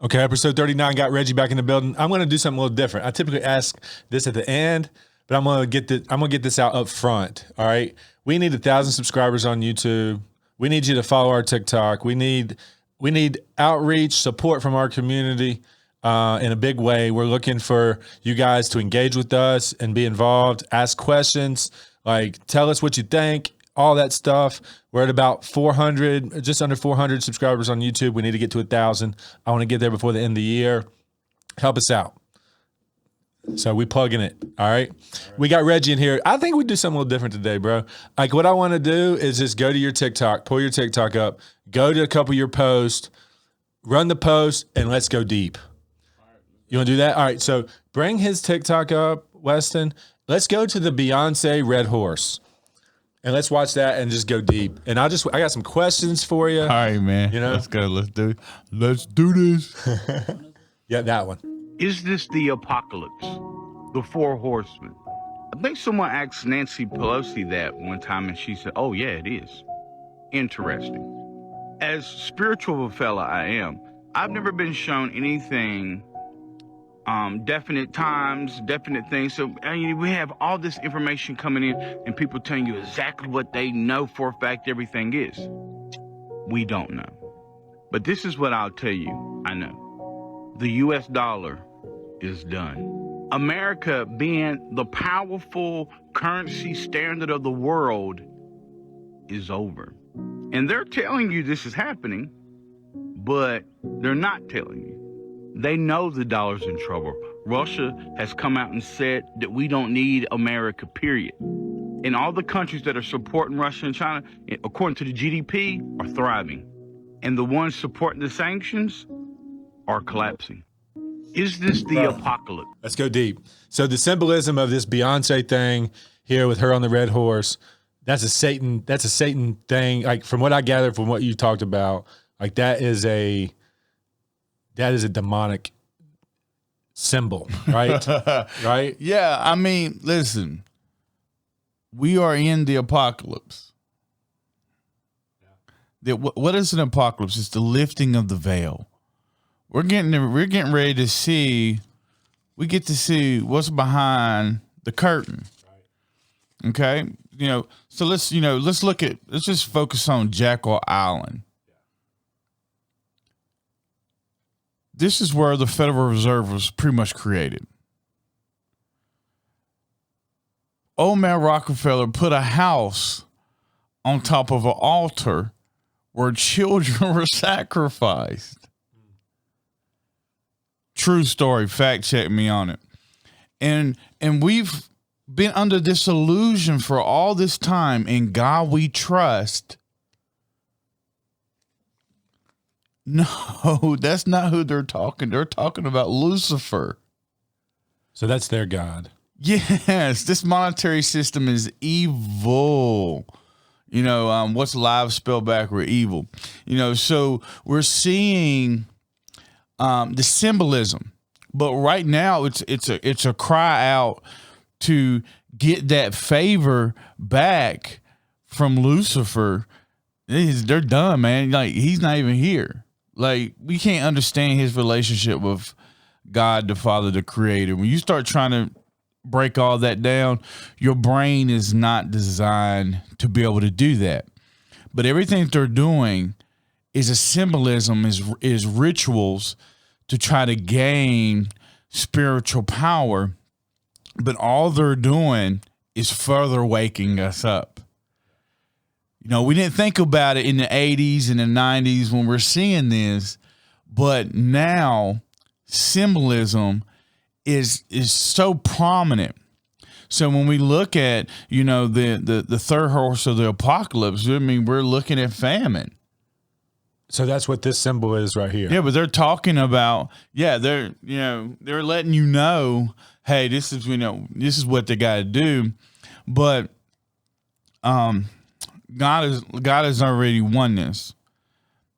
Okay, episode 39 got Reggie back in the building. I'm going to do something a little different. I typically ask this at the end, but I'm going to get this out up front. All right. We need 1,000 subscribers on YouTube. We need you to follow our TikTok. We need outreach, support from our community in a big way. We're looking for you guys to engage with us and be involved, ask questions, like tell us what you think, all that stuff. We're at about 400, just under 400 subscribers on YouTube. We need to get to 1,000. I want to get there before the end of the year. Help us out. So we plugging it. All right. We got Reggie in here. I think we do something a little different today, bro. Like what I want to do is just go to your TikTok, pull your TikTok up, go to a couple of your posts, run the post, and let's go deep. You want to do that? All right. So bring his TikTok up, Weston. Let's go to the Beyonce Red Horse. And let's watch that and just go deep. And I got some questions for you. All right, man. You know? Let's go. Let's do this. Yeah, that one. Is this the apocalypse? The four horsemen. I think someone asked Nancy Pelosi that one time, and she said, oh, yeah, it is. Interesting. As spiritual of a fella I am, I've never been shown anything, definite times, definite things. So we have all this information coming in, and people telling you exactly what they know for a fact everything is. We don't know. But this is what I'll tell you I know. The U.S. dollar is done. America, being the powerful currency standard of the world, is over. And they're telling you this is happening, but they're not telling you. They know the dollar's in trouble. Russia has come out and said that we don't need America, period. And all the countries that are supporting Russia and China, according to the GDP, are thriving. And the ones supporting the sanctions are collapsing. Is this the apocalypse? Let's go deep. So the symbolism of this Beyonce thing here with her on the red horse, that's a Satan thing. Like from what I gathered from what you talked about, like that is a demonic symbol, right? Right? Yeah, I mean, listen. We are in the apocalypse. What is an apocalypse? It's the lifting of the veil. We're getting ready to see. We get to see what's behind the curtain. Okay, so let's just focus on Jekyll Island. This is where the Federal Reserve was pretty much created. Old man Rockefeller put a house on top of an altar where children were sacrificed. True story. Fact check me on it. And we've been under this illusion for all this time. In God we trust. No, that's not who they're talking. They're talking about Lucifer. So that's their God. Yes, this monetary system is evil. What's live spelled backward? Evil. So we're seeing the symbolism, but right now it's a cry out to get that favor back from Lucifer. They're done, man. Like he's not even here. Like we can't understand his relationship with God, the Father, the Creator. When you start trying to break all that down, your brain is not designed to be able to do that. But everything that they're doing is a symbolism, is rituals to try to gain spiritual power. But all they're doing is further waking us up. We didn't think about it in the 80s and the 90s when we're seeing this, but now symbolism is so prominent. So when we look at, the third horse of the apocalypse, I mean, we're looking at famine. So that's what this symbol is right here. Yeah, but they're talking about, they're letting you know, hey, this is what they got to do. But God has already won this.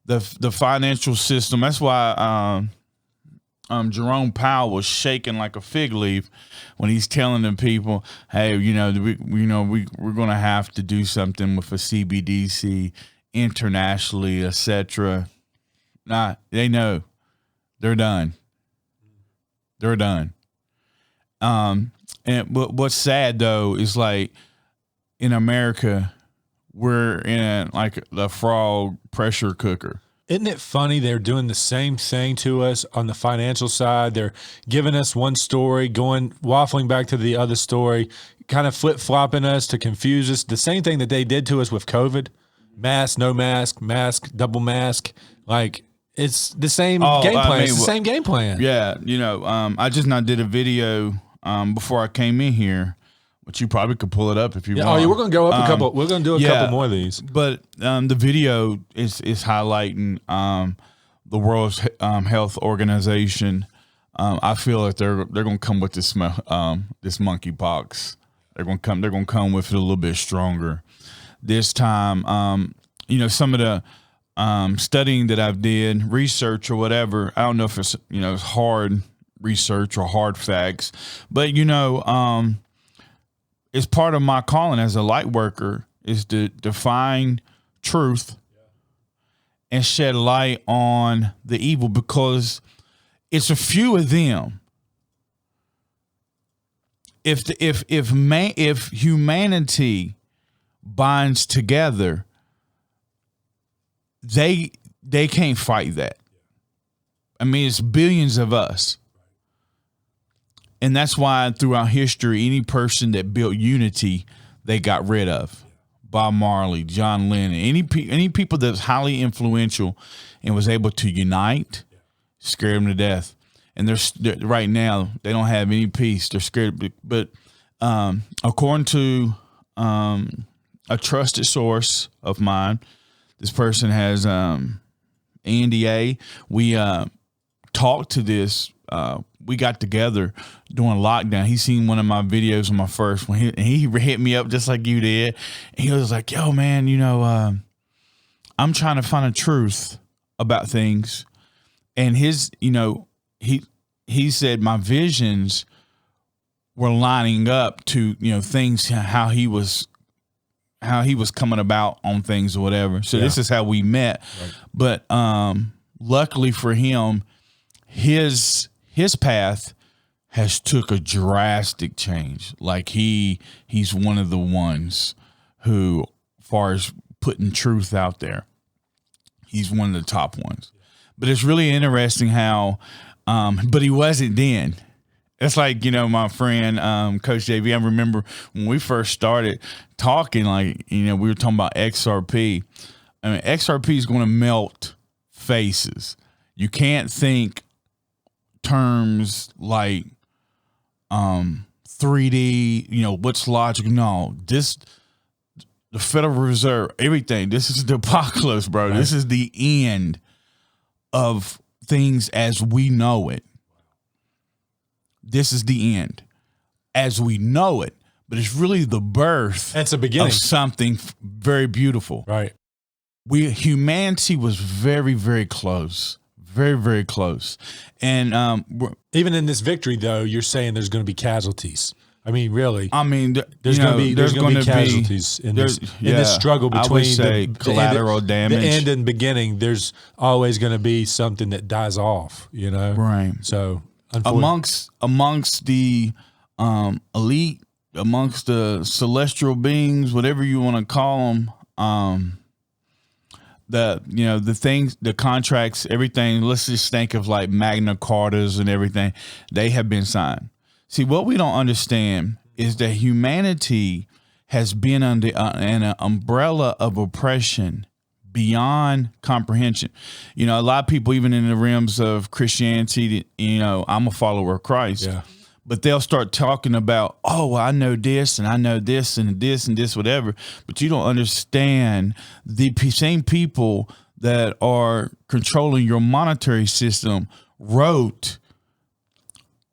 The financial system. That's why Jerome Powell was shaking like a fig leaf when he's telling the people, "Hey, we're going to have to do something with a CBDC internationally, etc." Nah, they know They're done. They're done. And what's sad though is like in America, we're in like the frog pressure cooker. Isn't it funny? They're doing the same thing to us on the financial side. They're giving us one story, waffling back to the other story, kind of flip-flopping us to confuse us. The same thing that they did to us with COVID. Mask, no mask, mask, double mask. Like, it's the same game plan. It's the same game plan. Yeah. I just now did a video before I came in here, which you probably could pull it up if you want. Oh, yeah, we're going to go up a couple. We're going to do a couple more of these. But the video is highlighting the World Health Organization. I feel that they're going to come with this monkeypox. They're going to come with it a little bit stronger this time. Some of the studying that I've did, research or whatever. I don't know if it's it's hard research or hard facts, but it's part of my calling as a light worker is to define truth and shed light on the evil, because it's a few of them. If humanity binds together, they can't fight that. I mean, it's billions of us. And that's why throughout history, any person that built unity, they got rid of. Bob Marley, John Lennon, any people that's highly influential and was able to unite, scared them to death. And they're right now, they don't have any peace. They're scared. But according to a trusted source of mine, this person has Andy A. We talked to this. We got together during lockdown. He seen one of my videos on my first one, and he hit me up just like you did. And he was like, "Yo, man, I'm trying to find a truth about things." And his, he said my visions were lining up to things how he was coming about on things or whatever. So this is how we met. Right. But luckily for him, his path has took a drastic change. Like he's one of the ones who, as far as putting truth out there, he's one of the top ones. But it's really interesting how, but he wasn't then. It's like, my friend, Coach JV, I remember when we first started talking, like, we were talking about XRP. I mean, XRP is going to melt faces. You can't think terms like 3D, what's logic? No, the Federal Reserve, everything. This is the apocalypse, bro. Right. This is the end of things as we know it. This is the end as we know it, but it's really the birth. It's a beginning of something very beautiful. Right. Humanity was very, very close. Very, very close. And even in this victory, though, you're saying there's going to be casualties. I mean, really. I mean, there's going to be casualties in this struggle between collateral damage. The end and beginning. There's always going to be something that dies off. Right. So amongst the elite, amongst the celestial beings, whatever you want to call them, the things, the contracts, everything, let's just think of like Magna Cartas and everything, they have been signed. See, what we don't understand is that humanity has been under an umbrella of oppression beyond comprehension. A lot of people, even in the realms of Christianity, I'm a follower of Christ. Yeah. But they'll start talking about, oh, well, I know this and I know this and this and this, whatever. But you don't understand the same people that are controlling your monetary system wrote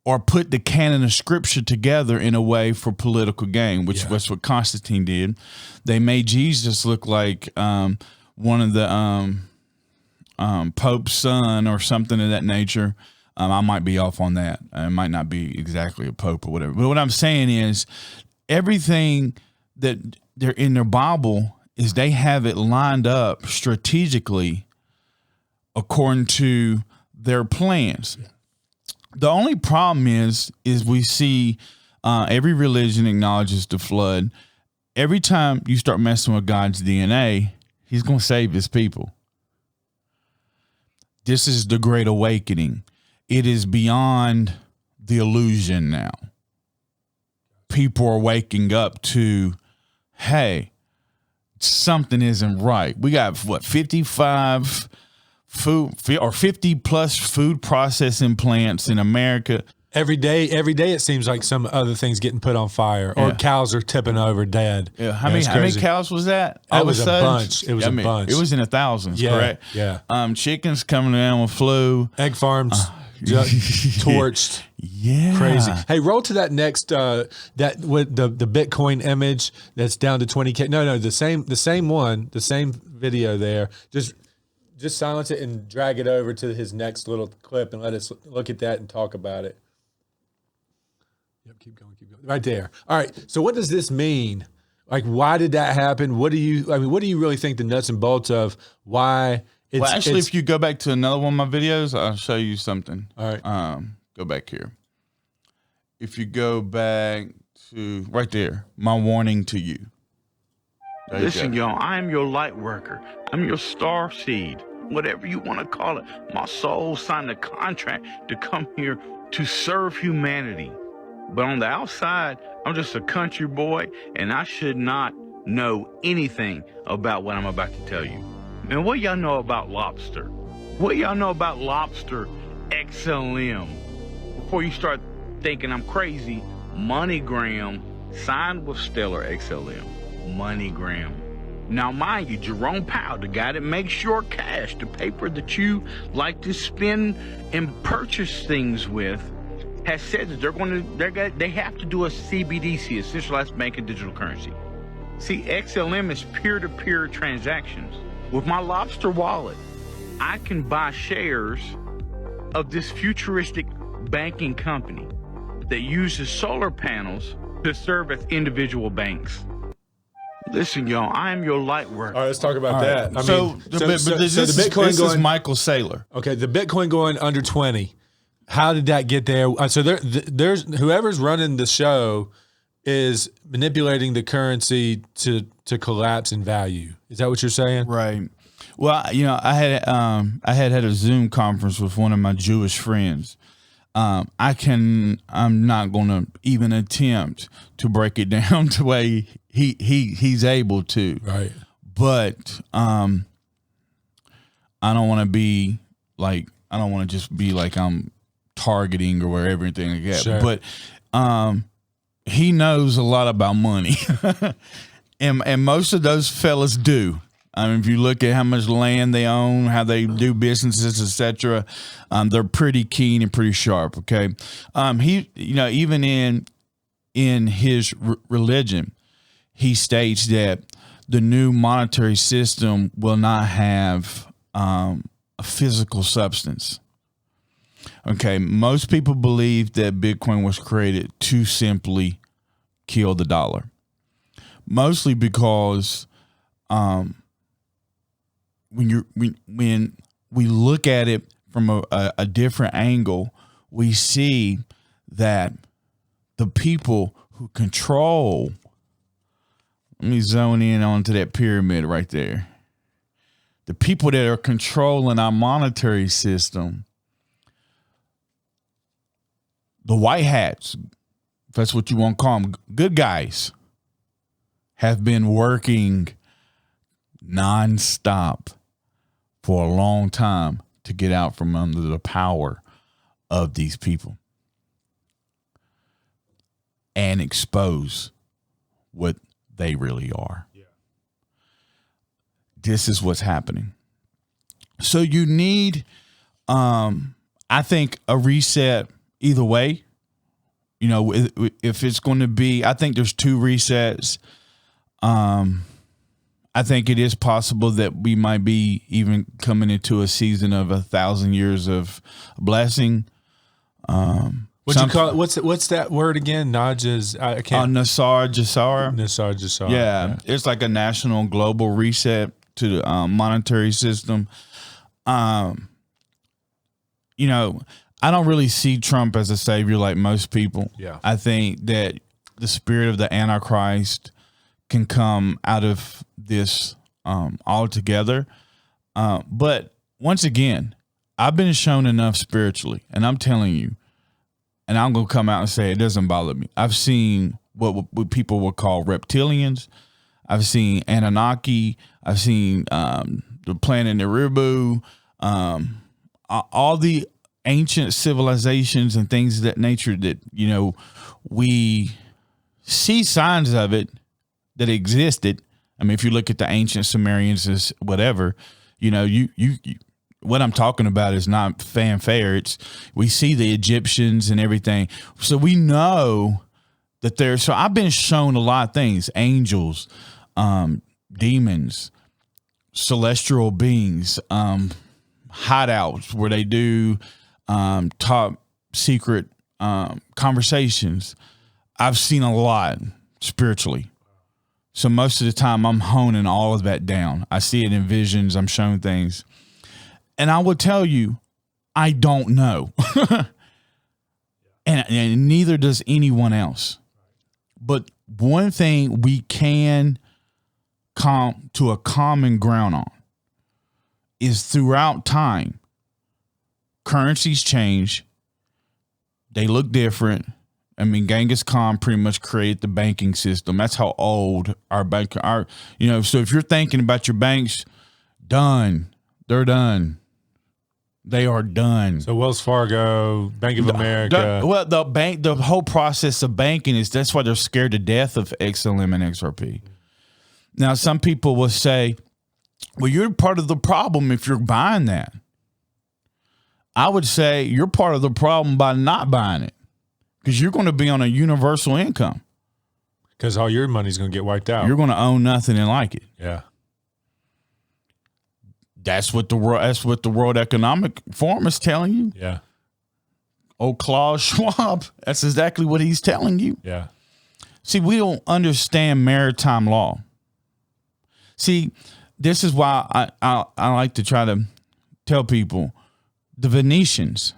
or put the canon of scripture together in a way for political gain, which was what Constantine did. They made Jesus look like one of the Pope's son or something of that nature. I might be off on that. It might not be exactly a pope or whatever. But what I'm saying is everything that they're in their Bible is they have it lined up strategically according to their plans. The only problem is we see every religion acknowledges the flood. Every time you start messing with God's DNA, he's going to save his people. This is the Great Awakening. It is beyond the illusion now. People are waking up to, hey, something isn't right. We got 55 50 plus food processing plants in America. Every day it seems like some other thing's getting put on fire, or cows are tipping over dead. Yeah, how many cows was that? It was a bunch. It was a bunch. It was in the thousands, correct? Yeah. Chickens coming down with flu. Egg farms torched. Yeah. Crazy. Hey, roll to that next that with the Bitcoin image that's down to 20K. No, the same one, the same video there. Just silence it and drag it over to his next little clip and let us look at that and talk about it. Yep, keep going. Right there. All right. So what does this mean? Like, why did that happen? What do you really think the nuts and bolts of why it's... Well, actually, if you go back to another one of my videos, I'll show you something. All right. Go back here. If you go back to right there, my warning to you. Listen, y'all, I am your light worker. I'm your star seed, whatever you want to call it. My soul signed a contract to come here to serve humanity. But on the outside, I'm just a country boy, and I should not know anything about what I'm about to tell you. And what y'all know about lobster? What y'all know about lobster XLM? Before you start thinking I'm crazy, MoneyGram signed with Stellar XLM. MoneyGram. Now, mind you, Jerome Powell, the guy that makes your cash, the paper that you like to spend and purchase things with, has said that they have to do a CBDC, a centralized bank and digital currency. See, XLM is peer-to-peer transactions. With my Lobster wallet, I can buy shares of this futuristic banking company that uses solar panels to serve as individual banks. Listen, y'all, I am your light worker. All right, let's talk about that. Right. This is Michael Saylor. Okay, the Bitcoin going under 20. How did that get there? So there's whoever's running the show is manipulating the currency to collapse in value. Is that what you're saying? Right. Well, I had a Zoom conference with one of my Jewish friends. I'm not going to even attempt to break it down to way he's able to. Right. But I don't want to be like, I don't want to just be like I'm targeting or where everything like that. Sure. But he knows a lot about money. and most of those fellas do. I mean, if you look at how much land they own, how they do businesses, etc., they're pretty keen and pretty sharp. Okay, he, even in his religion, he states that the new monetary system will not have a physical substance. Okay, most people believe that Bitcoin was created to simply kill the dollar, mostly because when we look at it from a different angle, we see that the people who control, let me zone in onto that pyramid right there. The people that are controlling our monetary system, the white hats, if that's what you want to call them, good guys, have been working nonstop for a long time to get out from under the power of these people and expose what they really are. Yeah. This is what's happening. So you need, I think, a reset either way. If it's going to be, I think there's two resets. I think it is possible that we might be even coming into a season of 1,000 years of blessing. What'd you call it? What's that word again? Najas. I can't. Nasar Jasar. Nasar Jasar. Yeah, it's like a national global reset to the monetary system. you know, I don't really see Trump as a savior like most people. Yeah. I think that the spirit of the Antichrist can come out of this altogether. But once again, I've been shown enough spiritually, and I'm telling you, and I'm going to come out and say it doesn't bother me. I've seen what people would call reptilians. I've seen Anunnaki. I've seen the planet Nibiru, all the ancient civilizations and things of that nature that, you know, we see signs of it that existed. I mean, if you look at the ancient Sumerians as whatever, you know, you what I'm talking about is not fanfare. It's, we see the Egyptians and everything. So we know that there's, so I've been shown a lot of things, angels, demons, celestial beings, hideouts where they do top secret conversations. I've seen a lot spiritually. So most of the time I'm honing all of that down. I see it in visions. I'm shown things. And I will tell you, I don't know. and neither does anyone else. But one thing we can come to a common ground on is throughout time, currencies change. They look different. I mean, Genghis Khan pretty much created the banking system. That's how old our bank are. You know, so if you're thinking about your banks, done, they're done. They are done. So Wells Fargo, Bank of America. The whole process of banking is, that's why they're scared to death of XLM and XRP. Now, some people will say, well, you're part of the problem if you're buying that. I would say you're part of the problem by not buying it, because you're going to be on a universal income. Because all your money's going to get wiped out. You're going to own nothing and like it. Yeah. That's what the World Economic Forum is telling you. Yeah. Old Klaus Schwab, that's exactly what he's telling you. Yeah. See, we don't understand maritime law. See, this is why I like to try to tell people the Venetians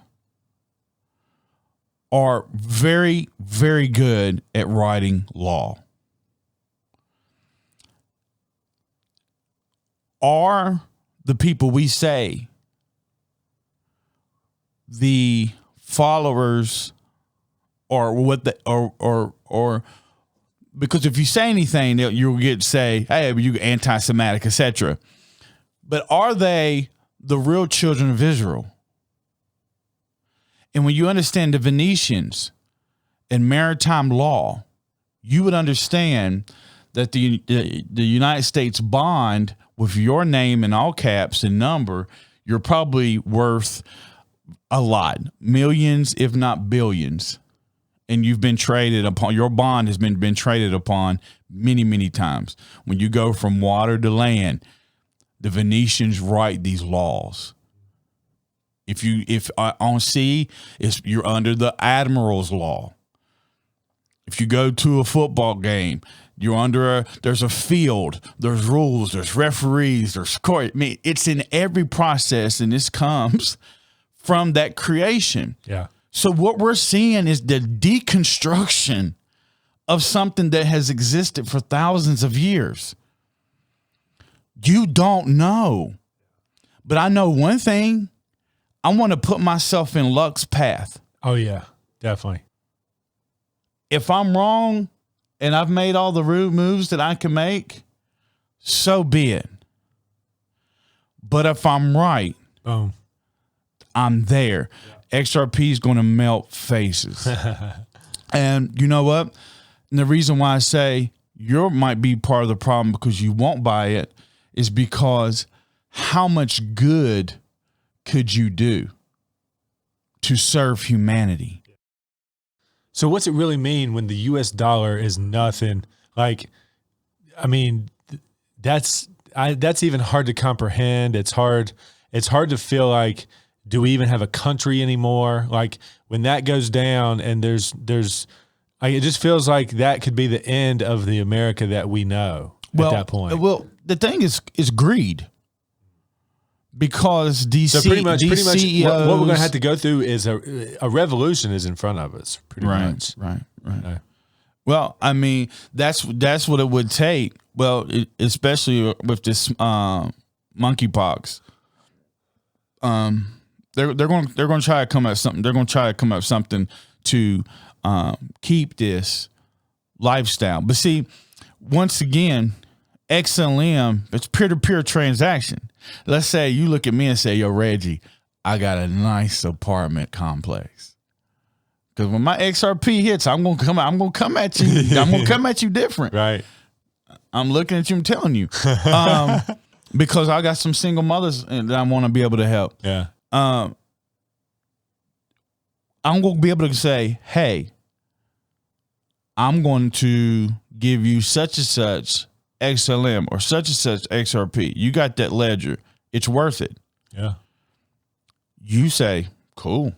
are very, very good at writing law. Are the people we say the followers, or what the or because if you say anything, you'll get say, hey, you anti-Semitic, etc. But are they the real children of Israel? And when you understand the Venetians and maritime law, you would understand that the United States bond with your name in all caps and number, you're probably worth a lot, millions, if not billions. And you've been traded upon, your bond has been traded upon many, many times. When you go from water to land, the Venetians write these laws. If on sea, you're under the admiral's law. If you go to a football game, you're under there's a field, there's rules, there's referees, there's court. I mean, it's in every process, and this comes from that creation. Yeah. So what we're seeing is the deconstruction of something that has existed for thousands of years. You don't know. But I know one thing. I want to put myself in luck's path. Oh, yeah, definitely. If I'm wrong and I've made all the rude moves that I can make, so be it. But if I'm right, boom, I'm there. Yeah. XRP is going to melt faces. And you know what? And the reason why I say you might be part of the problem because you won't buy it is because how much good could you do to serve humanity? So what's it really mean when the US dollar is nothing? Like, I mean, that's even hard to comprehend. It's hard to feel like, do we even have a country anymore? Like when that goes down and there's like, it just feels like that could be the end of the America that we know at that point. Well, the thing is greed. because these So pretty much, CEOs, what we're going to have to go through is a revolution is in front of us. Pretty much. Right. Yeah. Well, I mean, that's what it would take. Well, especially with this monkeypox. They're going to try to come up with something. They're going to try to come up with something to keep this lifestyle. But see, once again, XLM, it's peer-to-peer transaction. Let's say you look at me and say, "Yo, Reggie, I got a nice apartment complex." Because when my XRP hits, I'm gonna come at you. I'm gonna come at you different. Right. I'm looking at you and telling you, because I got some single mothers that I want to be able to help. Yeah. I'm gonna be able to say, "Hey, I'm going to give you such and such XLM or such and such XRP. You got that ledger. It's worth it." Yeah. You say, "Cool."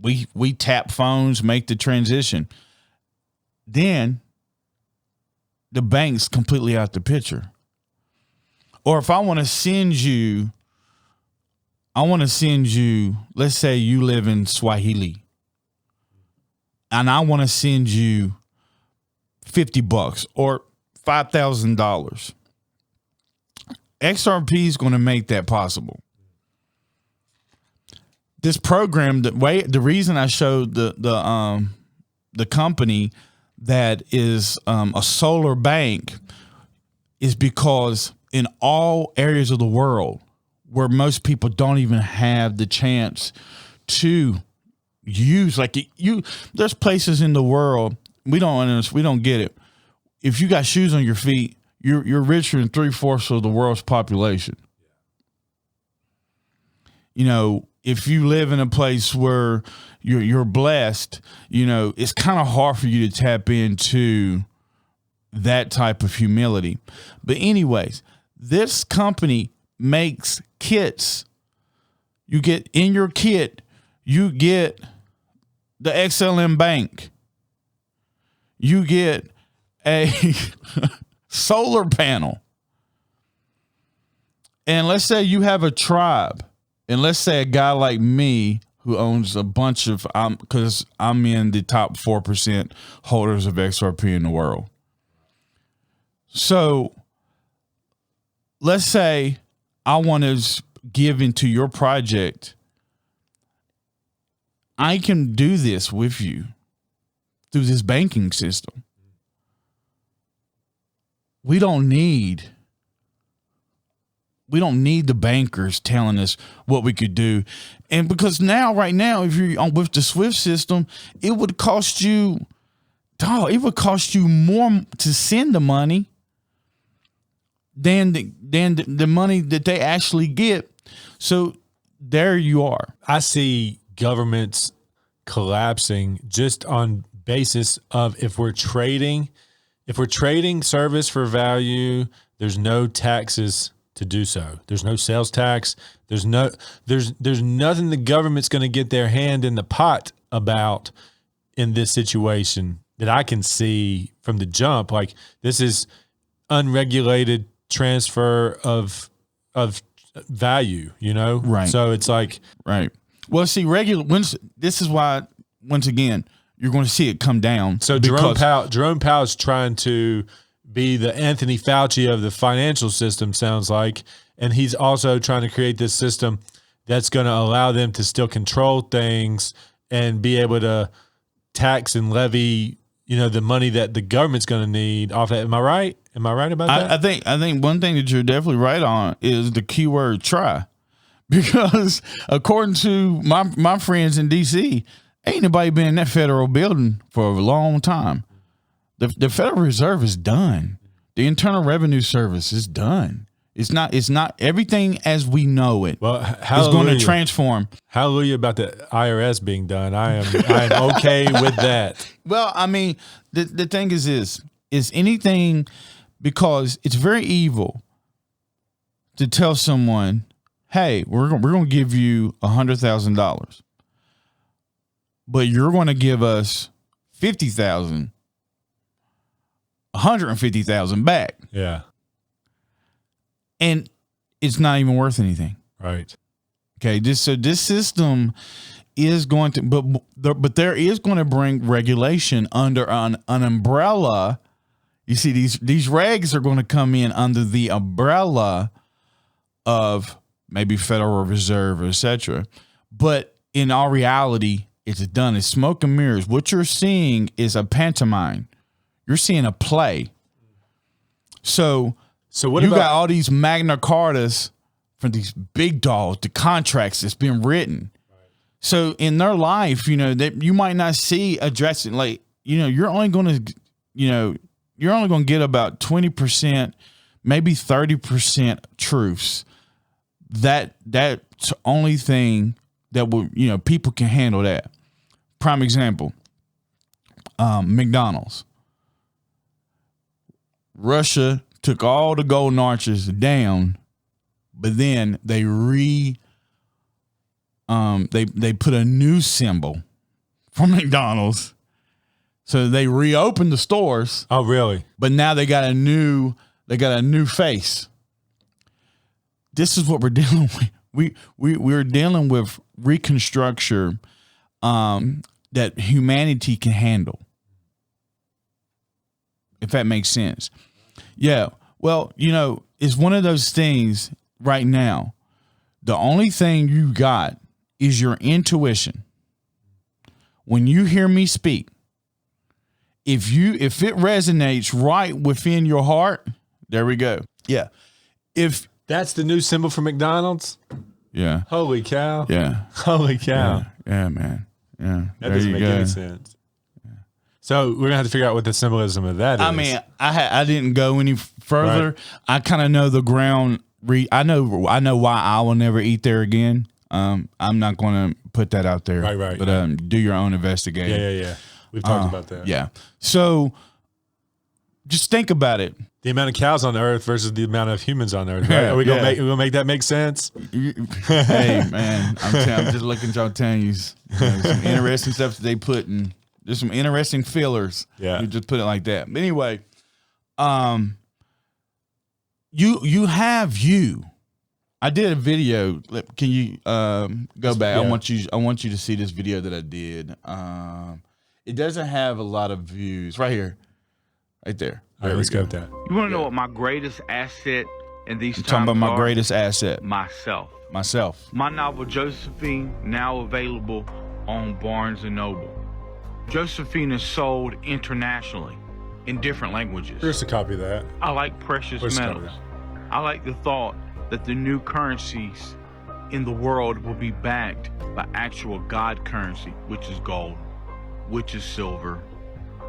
We tap phones, make the transition. Then the bank's completely out the picture. Or if I want to send you, let's say you live in Swahili, and I want to send you $50 or $5,000. XRP is going to make that possible. This program, the reason I showed the company that is a solar bank is because in all areas of the world where most people don't even have the chance to use, there's places in the world we don't get it. If you got shoes on your feet, you're richer than 3/4 of the world's population. You know, if you live in a place where you're blessed, you know, it's kind of hard for you to tap into that type of humility. But anyways, this company makes kits. You get in your kit, you get the XLM bank. You get a solar panel. And let's say you have a tribe. And let's say a guy like me who owns a bunch of, because I'm in the top 4% holders of XRP in the world. So let's say I want to give into your project. I can do this with you through this banking system. We don't need the bankers telling us what we could do. And because right now, if you're with the SWIFT system, it would cost you more to send the money than the money that they actually get. So there you are. I see governments collapsing just on basis of if we're trading service for value, there's no taxes to do so. There's no sales tax. There's nothing the government's going to get their hand in the pot about in this situation that I can see from the jump. Like, this is unregulated transfer of value, you know? Right. So it's like, right. Well, see, this is why, once again, you're going to see it come down. So Jerome Powell is trying to be the Anthony Fauci of the financial system, sounds like. And he's also trying to create this system that's going to allow them to still control things and be able to tax and levy, you know, the money that the government's going to need off that. Am I right? Am I right about that? I think one thing that you're definitely right on is the keyword try. Because according to my friends in D.C., ain't nobody been in that federal building for a long time. The Federal Reserve is done. The Internal Revenue Service is done. It's not everything as we know it. Well, is going to transform. Hallelujah about the IRS being done. I am okay with that. Well, I mean, the thing is anything, because it's very evil to tell someone, hey, we're going to give you $100,000, but you're going to give us 50,000. 150,000 back. Yeah. And it's not even worth anything. Right. Okay, this system is going to, but there is going to bring regulation under an umbrella. You see, these regs are going to come in under the umbrella of maybe Federal Reserve, etc. But in all reality, it's done. It's smoke and mirrors. What you're seeing is a pantomime. You're seeing a play. So what you got all these Magna Cartas from these big dogs, the contracts that's been written. Right. So in their life, that you might not see addressing, like, you're only going to get about 20%, maybe 30% truths. That's the only thing that will, people can handle that. Prime example, McDonald's. Russia took all the golden arches down, but then they put a new symbol for McDonald's. So they reopened the stores. Oh, really? But now they got a new face. This is what we're dealing with. We're dealing with reconstruction that humanity can handle. If that makes sense. Yeah. Well, it's one of those things right now. The only thing you got is your intuition. When you hear me speak, if it resonates right within your heart, there we go. Yeah. If that's the new symbol for McDonald's. Yeah. Holy cow. Yeah. Holy cow. Yeah, man. Yeah. That doesn't make any sense. So we're gonna have to figure out what the symbolism of that is. I mean, I didn't go any further. Right. I kind of know the ground. I know why I will never eat there again. I'm not going to put that out there. Right. But do your own investigating. Yeah. We've talked about that. Yeah. So just think about it. The amount of cows on the earth versus the amount of humans on the earth. Right? Are we gonna make that make sense? Hey, man, I'm just looking to tell you some interesting stuff that they put in. There's some interesting fillers. Yeah. You just put it like that. But anyway, you have you. I did a video. Can you go back? Yeah. I want you to see this video that I did. It doesn't have a lot of views. Right here. Right there. All right, let's go with that. You want to know what my greatest asset in these times are? Talking about my greatest asset. Myself. My novel Josephine, now available on Barnes & Noble. Josephine is sold internationally in different languages. Here's a copy of that. I like precious metals. I like the thought that the new currencies in the world will be backed by actual God currency, which is gold, which is silver.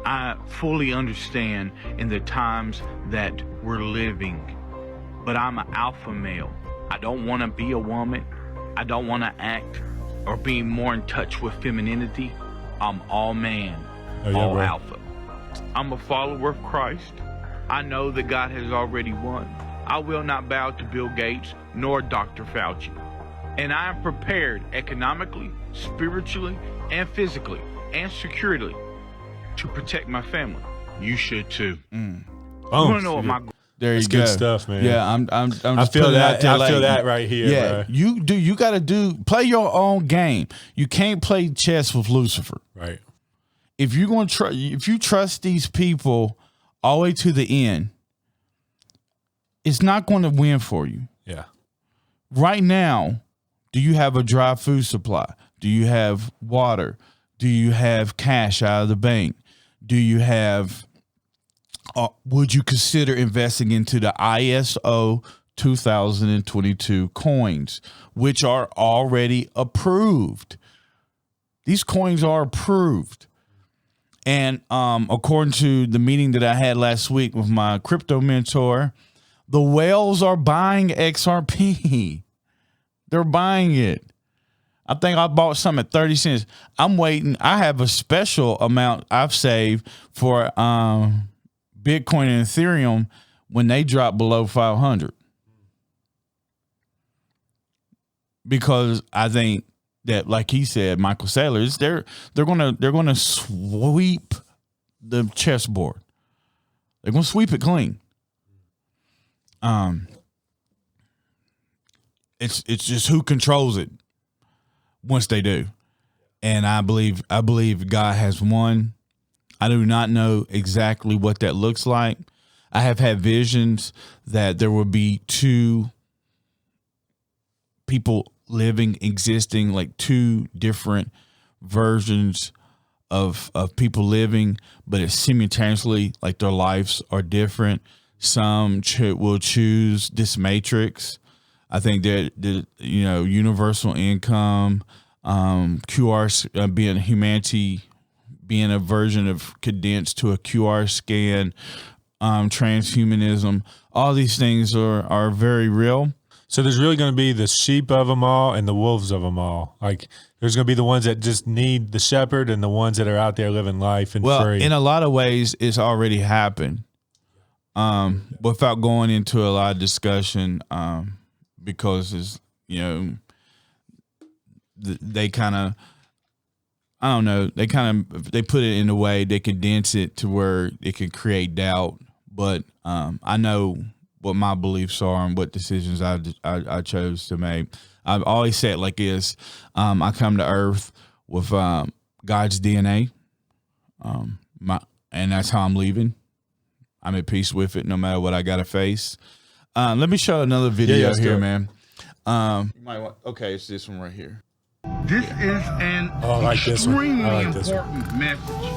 I fully understand in the times that we're living, but I'm an alpha male. I don't want to be a woman. I don't want to act or be more in touch with femininity. I'm all man, all alpha. I'm a follower of Christ. I know that God has already won. I will not bow to Bill Gates nor Dr. Fauci. And I am prepared economically, spiritually, and physically, and securely to protect my family. You should too. You want to know what my... There That's you go. Good stuff, man. Yeah, I'm I feel that. I feel that right here. Yeah, bro. You got to play your own game. You can't play chess with Lucifer. Right. If you're going to if you trust these people all the way to the end, it's not going to win for you. Yeah. Right now, do you have a dry food supply? Do you have water? Do you have cash out of the bank? Do you have? Would you consider investing into the ISO 2022 coins, which are already approved? These coins are approved. And according to the meeting that I had last week with my crypto mentor, the whales are buying XRP. They're buying it. I think I bought some at 30 cents. I'm waiting. I have a special amount I've saved for Bitcoin and Ethereum when they drop below 500. Because I think that, like he said, Michael Saylors, they're gonna sweep the chessboard. They're gonna sweep it clean. It's just who controls it once they do. And I believe God has won. I do not know exactly what that looks like. I have had visions that there will be two people living, existing, like two different versions of people living, but it's simultaneously like their lives are different. Some will choose this matrix. I think that the universal income, QR, being humanity, being a version of condensed to a QR scan, transhumanism, all these things are very real. So there's really going to be the sheep of them all and the wolves of them all. Like there's going to be the ones that just need the shepherd and the ones that are out there living life and free. In a lot of ways, it's already happened. Without going into a lot of discussion, because it's, they kind of, I don't know, they put it in a way, they condense it to where it can create doubt. But I know what my beliefs are and what decisions I chose to make. I've always said like this, I come to earth with God's DNA, and that's how I'm leaving. I'm at peace with it no matter what I got to face. Let me show another video here, man. You might want, okay, it's this one right here. This is an extremely important message.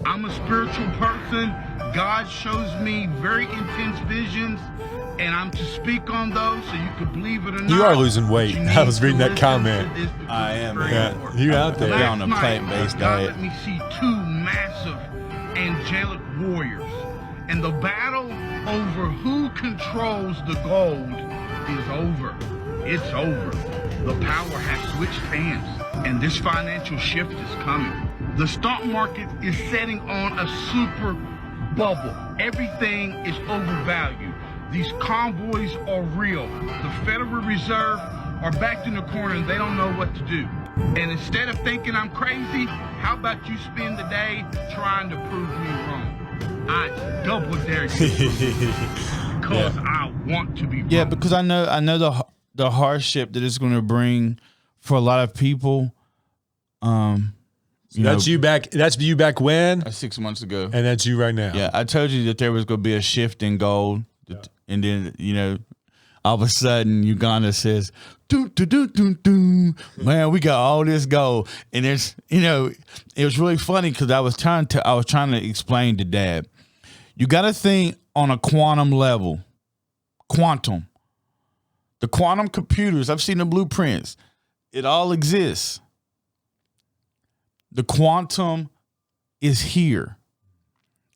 I'm a spiritual person. God shows me very intense visions, and I'm to speak on those, so you can believe it or not. You are losing weight. I was reading that comment. I am. Yeah, you out there. You're on a plant-based diet. God let me see two massive angelic warriors, and the battle over who controls the gold is over. It's over. The power has switched hands, and this financial shift is coming. The stock market is setting on a super bubble. Everything is overvalued. These convoys are real. The Federal Reserve are backed in the corner and they don't know what to do. And instead of thinking I'm crazy, how about you spend the day trying to prove me wrong? I double dare you because I want to be wrong. Yeah, because I know the hardship that it's going to bring for a lot of people. That's you back. That's you back when? 6 months ago. And that's you right now. Yeah, I told you that there was going to be a shift in gold, and then all of a sudden Uganda says, "Doo doo doo doo doo." Man, we got all this gold, and it's it was really funny because I was trying to explain to Dad, you got to think on a quantum level, quantum. The quantum computers, I've seen the blueprints. It all exists. The quantum is here,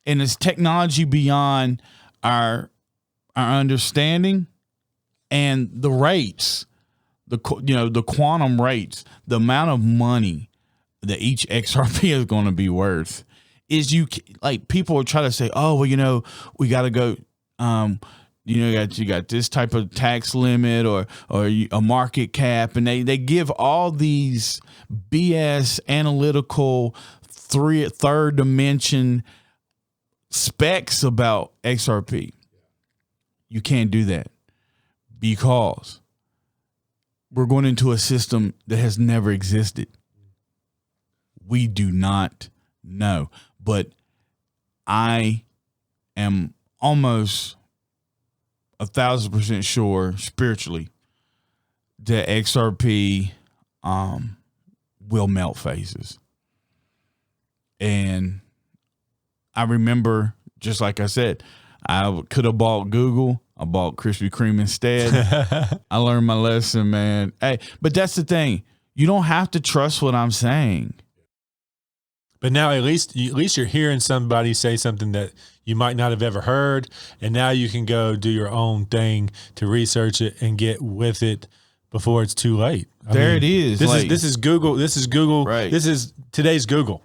and it's technology beyond our understanding, and the rates, the quantum rates, the amount of money that each XRP is going to be worth is people are trying to say, oh, well, we got to go, you got this type of tax limit or a market cap, and they give all these BS analytical third dimension specs about XRP. You can't do that because we're going into a system that has never existed. We do not know, but I am almost 1,000% sure spiritually that XRP will melt phases. And I remember, just like I said, I could have bought Google. I bought Krispy Kreme instead. I learned my lesson, man. Hey, but that's the thing. You don't have to trust what I'm saying. But now at least you're hearing somebody say something that you might not have ever heard, and now you can go do your own thing to research it and get with it before it's too late. It is. This is Google. This is Google. Right. This is today's Google.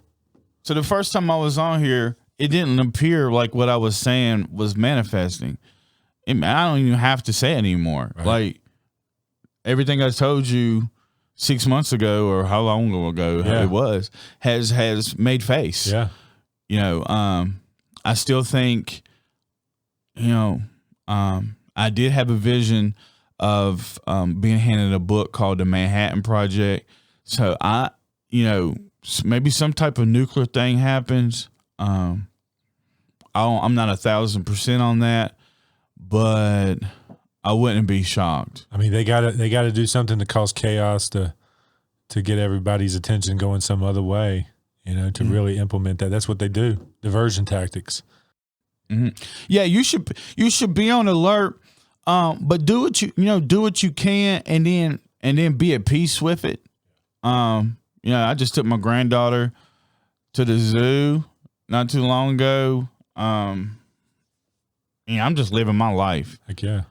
So the first time I was on here, it didn't appear like what I was saying was manifesting. I don't even have to say it anymore. Right. Like everything I told you 6 months ago or how long ago it was has made face. Yeah. I still think, I did have a vision of being handed a book called The Manhattan Project. So maybe some type of nuclear thing happens. I'm not 1,000% on that, but I wouldn't be shocked. I mean, they gotta do something to cause chaos to get everybody's attention going some other way, to really implement that. That's what they do. Diversion tactics. Mm-hmm. Yeah, you should be on alert, but do what you can, and then be at peace with it. I just took my granddaughter to the zoo not too long ago. I'm just living my life. Heck yeah.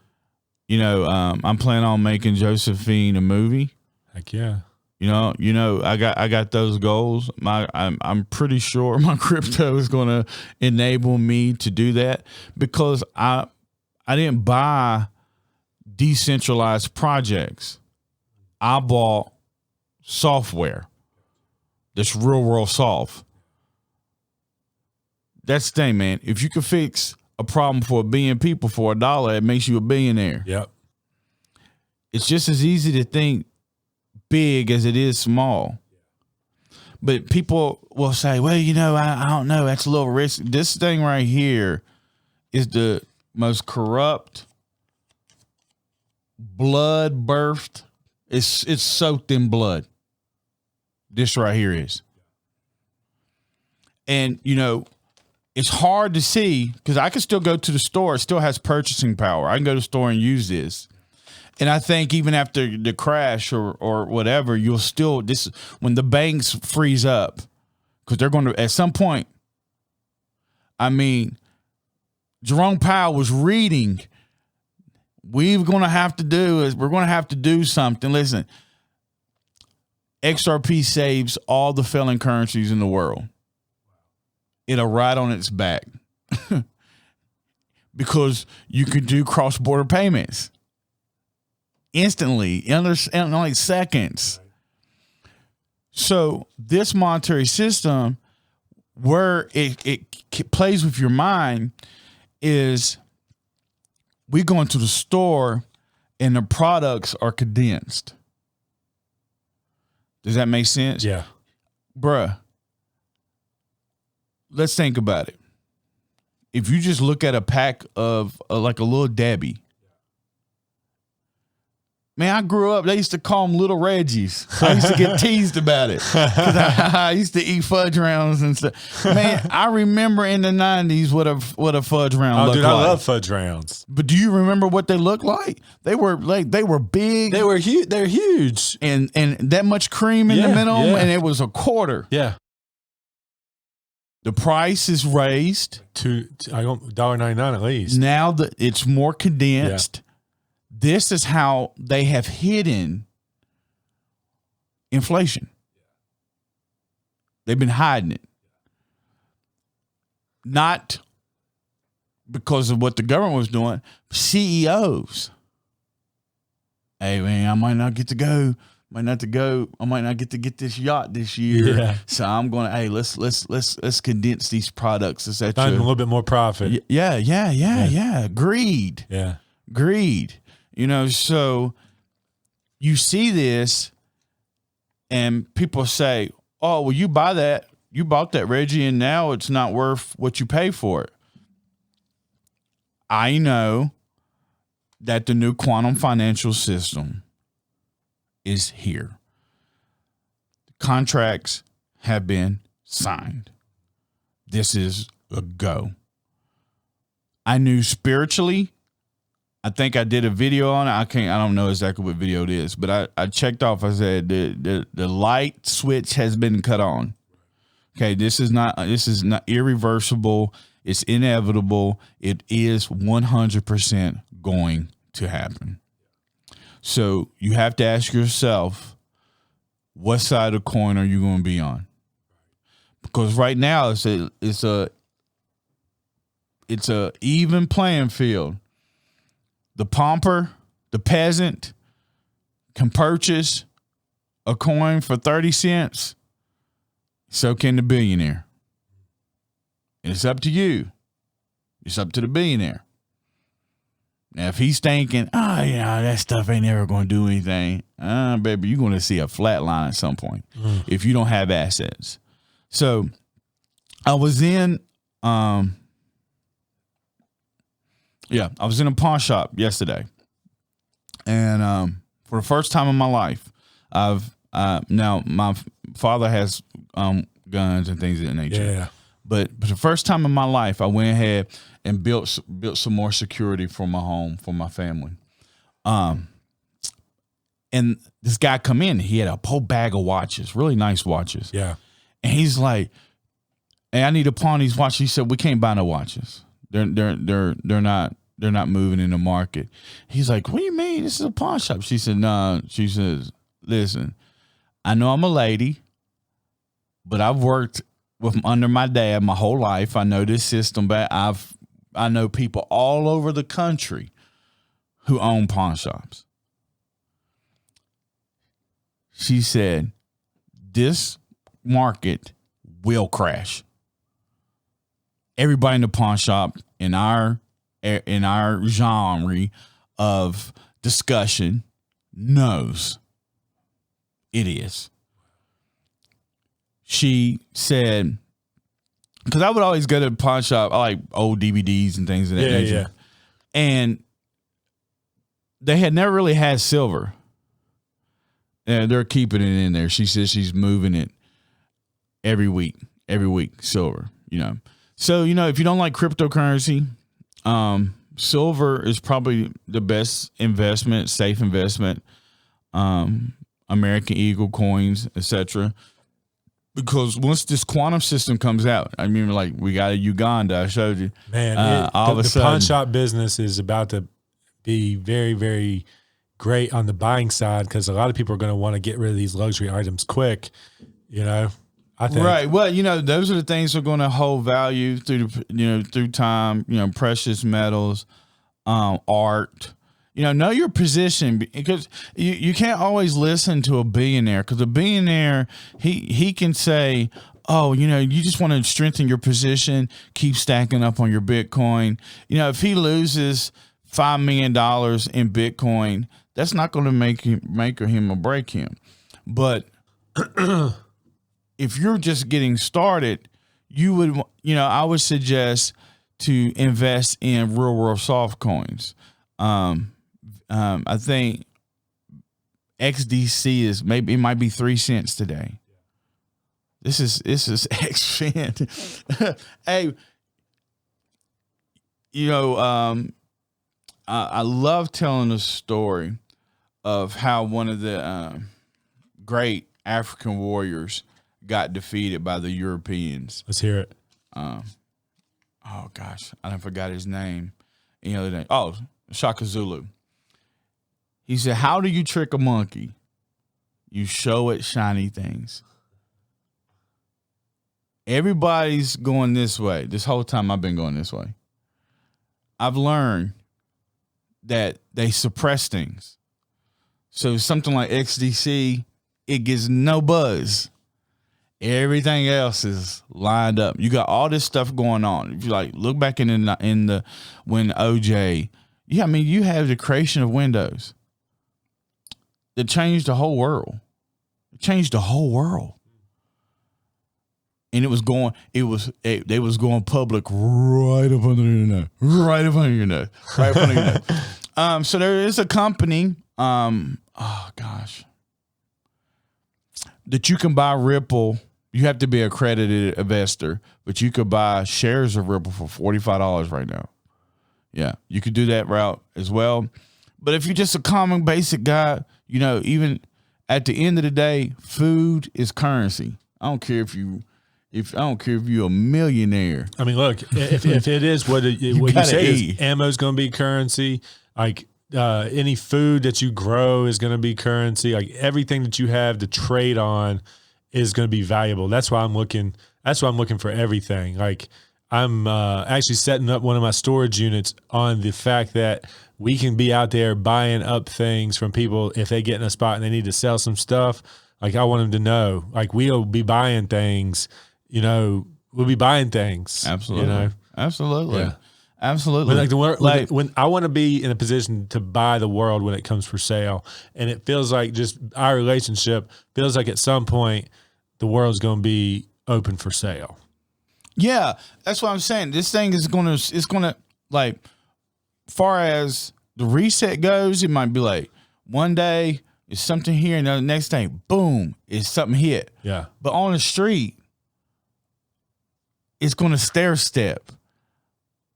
I'm planning on making Josephine a movie. Heck yeah. I got those goals. I'm pretty sure my crypto is going to enable me to do that, because I didn't buy decentralized projects. I bought software. This real world solve. That's the thing, man. If you can fix a problem for 1 billion people for $1, it makes you a billionaire. Yep. It's just as easy to think big as it is small. But people will say, well, I don't know. That's a little risky. This thing right here is the most corrupt, blood birthed. It's soaked in blood. This right here is. And, it's hard to see, because I can still go to the store. It still has purchasing power. I can go to the store and use this. And I think even after the crash or whatever, you'll still, when the banks freeze up, because they're going to, at some point, Jerome Powell was reading, we're going to have to do something. Listen, XRP saves all the failing currencies in the world. It'll ride on its back because you can do cross-border payments instantly in only seconds. So this monetary system, where it plays with your mind, is we go into the store and the products are condensed. Does that make sense? Yeah. Bruh, let's think about it. If you just look at a pack of like a little Debbie, man, I grew up, they used to call them little Reggies. I used to get teased about it because I used to eat fudge rounds and stuff. Man, I remember in the 90s what a fudge round looked like. I love fudge rounds. But do you remember what they looked like? They were big. They were huge. They're huge. And that much cream in the middle, and it was a quarter. Yeah. The price is raised to $1.99 at least. Now it's more condensed. Yeah. This is how they have hidden inflation. They've been hiding it. Not because of what the government was doing. CEOs. Hey man, I might not get to go. I might not get to get this yacht this year. Yeah. So I'm going to, let's condense these products. Find a little bit more profit. Yeah. Greed. Yeah. Greed. So you see this and people say, oh, well, you buy that. You bought that, Reggie, and now it's not worth what you pay for it. I know that the new quantum financial system is here. Contracts have been signed. This is a go. I knew spiritually. I think I did a video on it. I don't know exactly what video it is, but I checked off. I said the light switch has been cut on. Okay, this is not irreversible. It's inevitable. It is 100% going to happen. So you have to ask yourself, what side of the coin are you going to be on? Because right now it's a even playing field. The pauper, the peasant, can purchase a coin for 30 cents. So can the billionaire. It's up to you. It's up to the billionaire. Now, if he's thinking, that stuff ain't ever going to do anything, baby, you're going to see a flat line at some point if you don't have assets. So I was in, I was in a pawn shop yesterday. And for the first time in my life, now my father has guns and things of that nature. Yeah. But for the first time in my life, I went ahead and built some more security for my home, for my family. And this guy come in, he had a whole bag of watches, really nice watches. Yeah. And he's like, "Hey, I need to pawn these watches." He said, "We can't buy no watches. They're not moving in the market." He's like, "What do you mean? This is a pawn shop." She said, "No." She says, "Listen, I know I'm a lady, but I've worked under my dad my whole life. I know this system, but I know people all over the country who own pawn shops." She said, "This market will crash. Everybody in the pawn shop in our genre of discussion knows it is." She said, because I would always go to the pawn shop. I like old DVDs and things of that nature. Yeah. And they had never really had silver. And they're keeping it in there. She says she's moving it every week, silver, So, if you don't like cryptocurrency, silver is probably the best investment, safe investment. American Eagle coins, etc. Because once this quantum system comes out, I mean, like we got a Uganda, I showed you. Man, all of a the sudden, pawn shop business is about to be very, very great on the buying side because a lot of people are going to want to get rid of these luxury items quick. I think. Right. Well, those are the things that are going to hold value through through time. Precious metals, art. Know your position, because you can't always listen to a billionaire, because a billionaire, he can say, "Oh, you just want to strengthen your position, keep stacking up on your Bitcoin." If he loses $5 million in Bitcoin, that's not going to make him or break him. But if you're just getting started, I would suggest to invest in real world soft coins. I think XDC is it might be 3 cents today. This is XFin. Hey, I love telling the story of how one of the great African warriors got defeated by the Europeans. Let's hear it. Oh gosh, I forgot his name. Oh, Shaka Zulu. He said, "How do you trick a monkey? You show it shiny things." Everybody's going this way. This whole time I've been going this way. I've learned that they suppress things. So something like XDC, it gets no buzz. Everything else is lined up. You got all this stuff going on. If you look back in the when OJ, you have the creation of Windows. It changed the whole world. And they was going public right up under your nose. So there is a company, that you can buy Ripple. You have to be an accredited investor, but you could buy shares of Ripple for $45 right now. Yeah, you could do that route as well. But if you're just a common basic guy, even at the end of the day, food is currency. I don't care if you're a millionaire. I mean, look, if it is what you say is ammo's going to be currency, like any food that you grow is going to be currency. Like everything that you have to trade on is going to be valuable. That's why I'm looking for everything. Like I'm actually setting up one of my storage units on the fact that we can be out there buying up things from people if they get in a spot and they need to sell some stuff. Like I want them to know, like we'll be buying things, we'll be buying things. Absolutely. Absolutely. Yeah. Absolutely. When like the world, Like- when I want to be in a position to buy the world when it comes for sale, and it feels like just our relationship feels like at some point the world's going to be open for sale. Yeah, that's what I'm saying. This thing is gonna like, far as the reset goes, it might be like one day it's something here, and then the next day, boom, it's something hit. Yeah. But on the street, it's gonna stair step.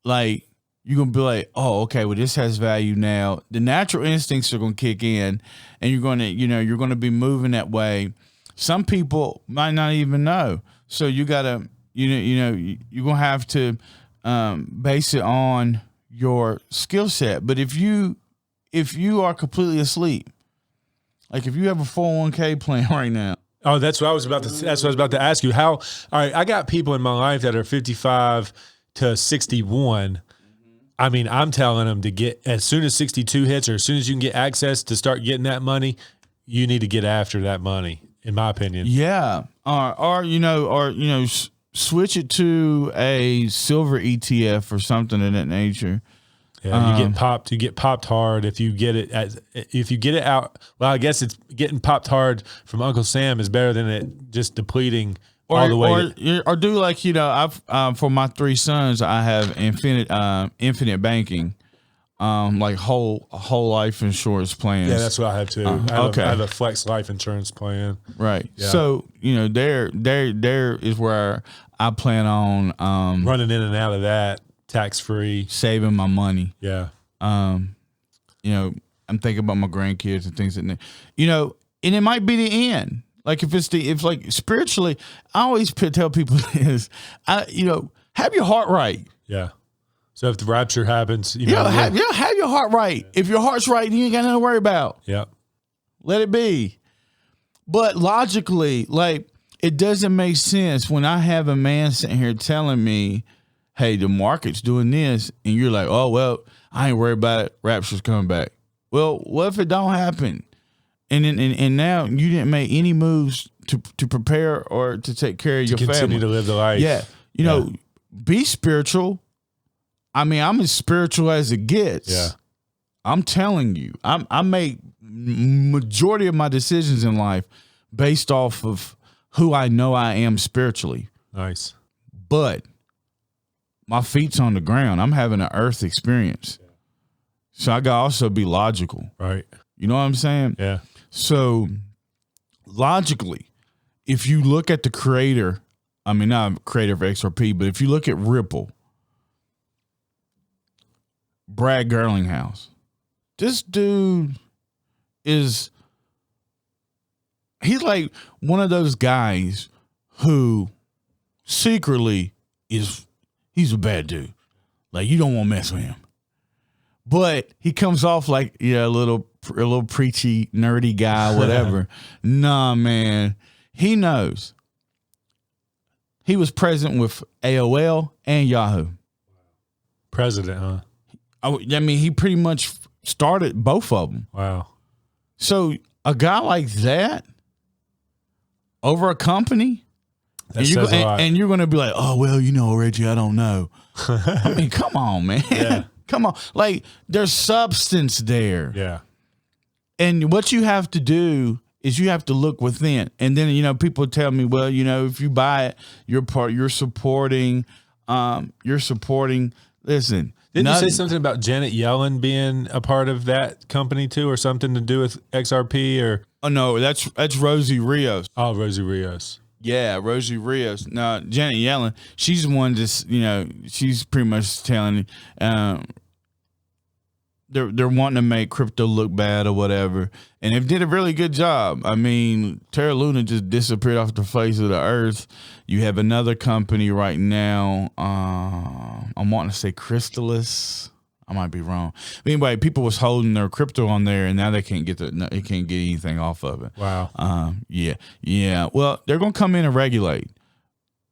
Like, you're gonna be like, oh, okay, well, this has value now. The natural instincts are gonna kick in, and you're gonna be moving that way. Some people might not even know. So you gotta, you're gonna have to base it on your skill set. But if you are completely asleep, like if you have a 401k plan right now. Oh, that's what I was about to ask you. How? All right, I got people in my life that are 55 to 61. I mean, I'm telling them to get, as soon as 62 hits, or as soon as you can get access to start getting that money, you need to get after that money, in my opinion. Yeah, or switch it to a silver ETF or something of that nature. Yeah, you get popped hard if you get it out. Well, I guess it's getting popped hard from Uncle Sam is better than it just depleting all the way. Or do like, I've for my 3 sons, I have infinite banking, like whole life insurance plans. Yeah, that's what I have too. I have a flex life insurance plan. Right. Yeah. So, there is where I plan on Running in and out of that tax free, saving my money. Yeah. I'm thinking about my grandkids and things and it might be the end. Like if like spiritually, I always tell people this, have your heart right. Yeah. So if the rapture happens, have your heart right. If your heart's right, you ain't got nothing to worry about. Yeah. Let it be. But logically, like, it doesn't make sense when I have a man sitting here telling me, hey, the market's doing this, and you're like, oh, well, I ain't worried about it. Rapture's coming back. Well, what if it don't happen? And now you didn't make any moves to prepare or to take care of your family. Continue to live the life. Yeah. Be spiritual. I mean, I'm as spiritual as it gets. Yeah. I'm telling you, I make majority of my decisions in life based off of who I know I am spiritually. Nice. But my feet's on the ground. I'm having an earth experience. So I gotta also be logical. Right. You know what I'm saying? Yeah. So logically, if you look at the creator, I mean, not creator of XRP, but if you look at Ripple, Brad Garlinghouse, this dude he's like one of those guys who secretly he's a bad dude. Like, you don't want to mess with him. But he comes off like, a little preachy, nerdy guy, whatever. Nah, man. He knows. He was president with AOL and Yahoo. President, huh? I mean, he pretty much started both of them. Wow. So a guy like that over a company, and you're going to be like, oh, well, Reggie, I don't know. I mean, come on, man. Yeah. Come on. Like, there's substance there. Yeah. And what you have to do is you have to look within. And then, people tell me, well, if you buy it, you're supporting, listen. Didn't you say something about Janet Yellen being a part of that company too, or something to do with XRP or? Oh no, that's Rosie Rios. Oh, Rosie Rios. Yeah, Rosie Rios. No, Janet Yellen, she's the one she's pretty much telling they're wanting to make crypto look bad or whatever. And they did a really good job. I mean, Terra Luna just disappeared off the face of the earth. You have another company right now. I'm wanting to say Crystallis. I might be wrong. But anyway, people was holding their crypto on there, and now they can't get anything off of it. Wow. Yeah. Well, they're gonna come in and regulate,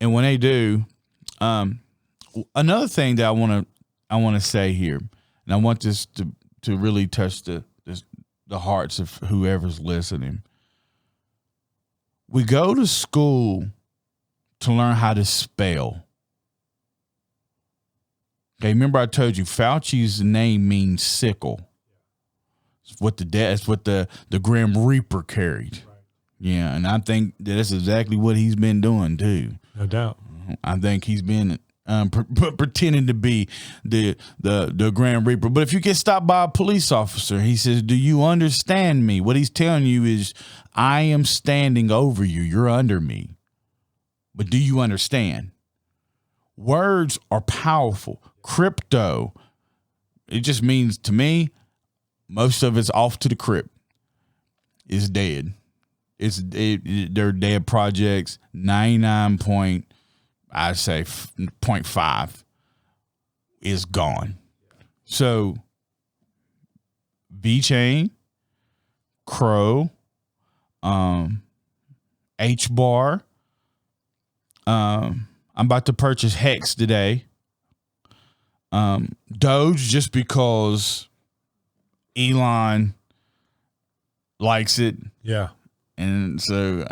and when they do, another thing that I want to say here, and I want this to really touch the hearts of whoever's listening. We go to school to learn how to spell. Okay, remember I told you Fauci's name means sickle. It's what the Grim Reaper carried. Yeah, and I think that's exactly what he's been doing too. No doubt. I think he's been pretending to be the Grand Reaper. But if you get stopped by a police officer, he says, "Do you understand me?" What he's telling you is, "I am standing over you. You're under me. But do you understand?" Words are powerful. Crypto, it just means to me, most of it's off to the crypt. It's dead. They're dead projects. 0.5 is gone. So VChain, Crow, HBAR. I'm about to purchase Hex today. Doge, just because Elon likes it. Yeah. And so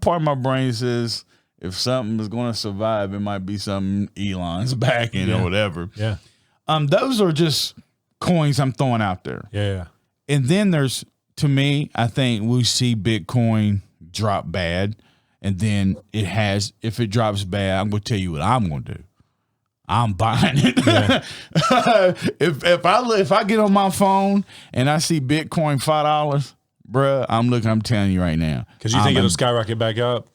part of my brain says if something is going to survive, it might be something Elon's backing or whatever. Yeah. Those are just coins I'm throwing out there. Yeah. And then there's, to me, I think we see Bitcoin drop bad. And then if it drops bad, I'm going to tell you what I'm going to do. I'm buying it. Yeah. if I get on my phone and I see Bitcoin $5, bruh, I'm telling you right now. Because you think it'll skyrocket back up?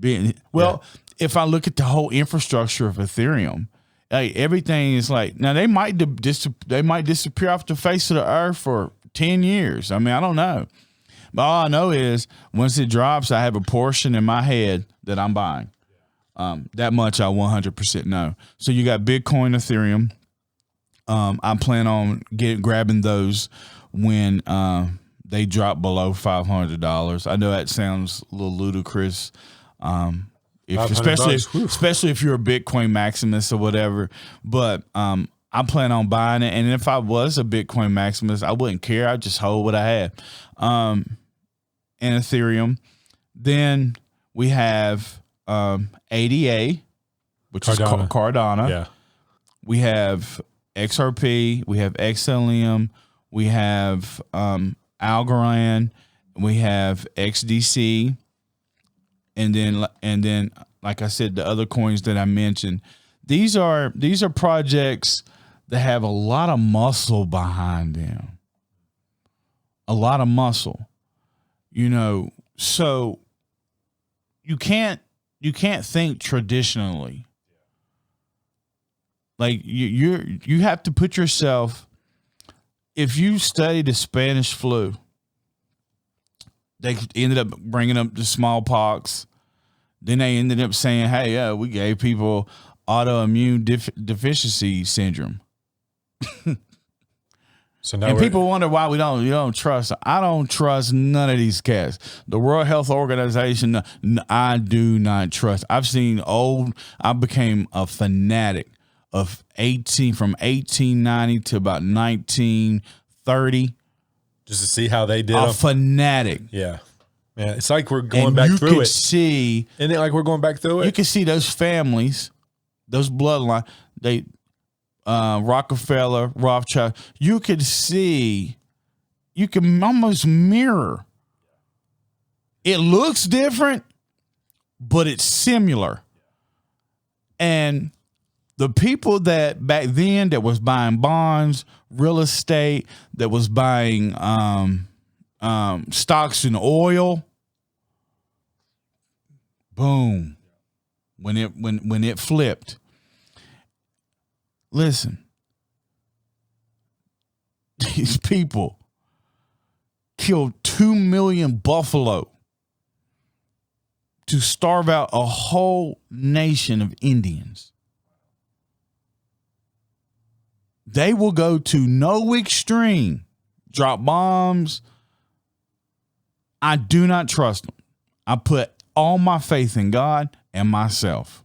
If I look at the whole infrastructure of Ethereum, everything is like, now they might disappear off the face of the earth for 10 years. I mean, I don't know. But all I know is once it drops, I have a portion in my head that I'm buying. That much I 100% know. So you got Bitcoin, Ethereum. I plan on grabbing those when they drop below $500. I know that sounds a little ludicrous, especially if you're a Bitcoin maximus or whatever. But I plan on buying it, and if I was a Bitcoin maximus, I wouldn't care. I'd just hold what I had. And Ethereum. Then we have ADA, which is Cardano. Yeah. We have XRP. We have XLM. We have Algorand. We have XDC. And then, like I said, the other coins that I mentioned. These are projects that have a lot of muscle behind them. A lot of muscle. So you can't think traditionally. Like you have to put yourself, if you study the Spanish flu, they ended up bringing up the smallpox. Then they ended up saying, "Hey, yeah, we gave people autoimmune deficiency syndrome." So now people wonder why you don't trust. I don't trust none of these cats. The World Health Organization, I do not trust. I became a fanatic of from 1890 to about 1930. Just to see how they did. A fanatic. Yeah. Man, it's like we're going back through it. Isn't it like we're going back through it? You can see those families, those bloodlines, Rockefeller, Rothschild, you can almost mirror. It looks different, but it's similar. And the people that back then that was buying bonds, real estate, that was buying stocks in oil, boom, when it flipped. Listen, these people killed 2 million buffalo to starve out a whole nation of Indians. They will go to no extreme, drop bombs. I do not trust them. I put all my faith in God and myself.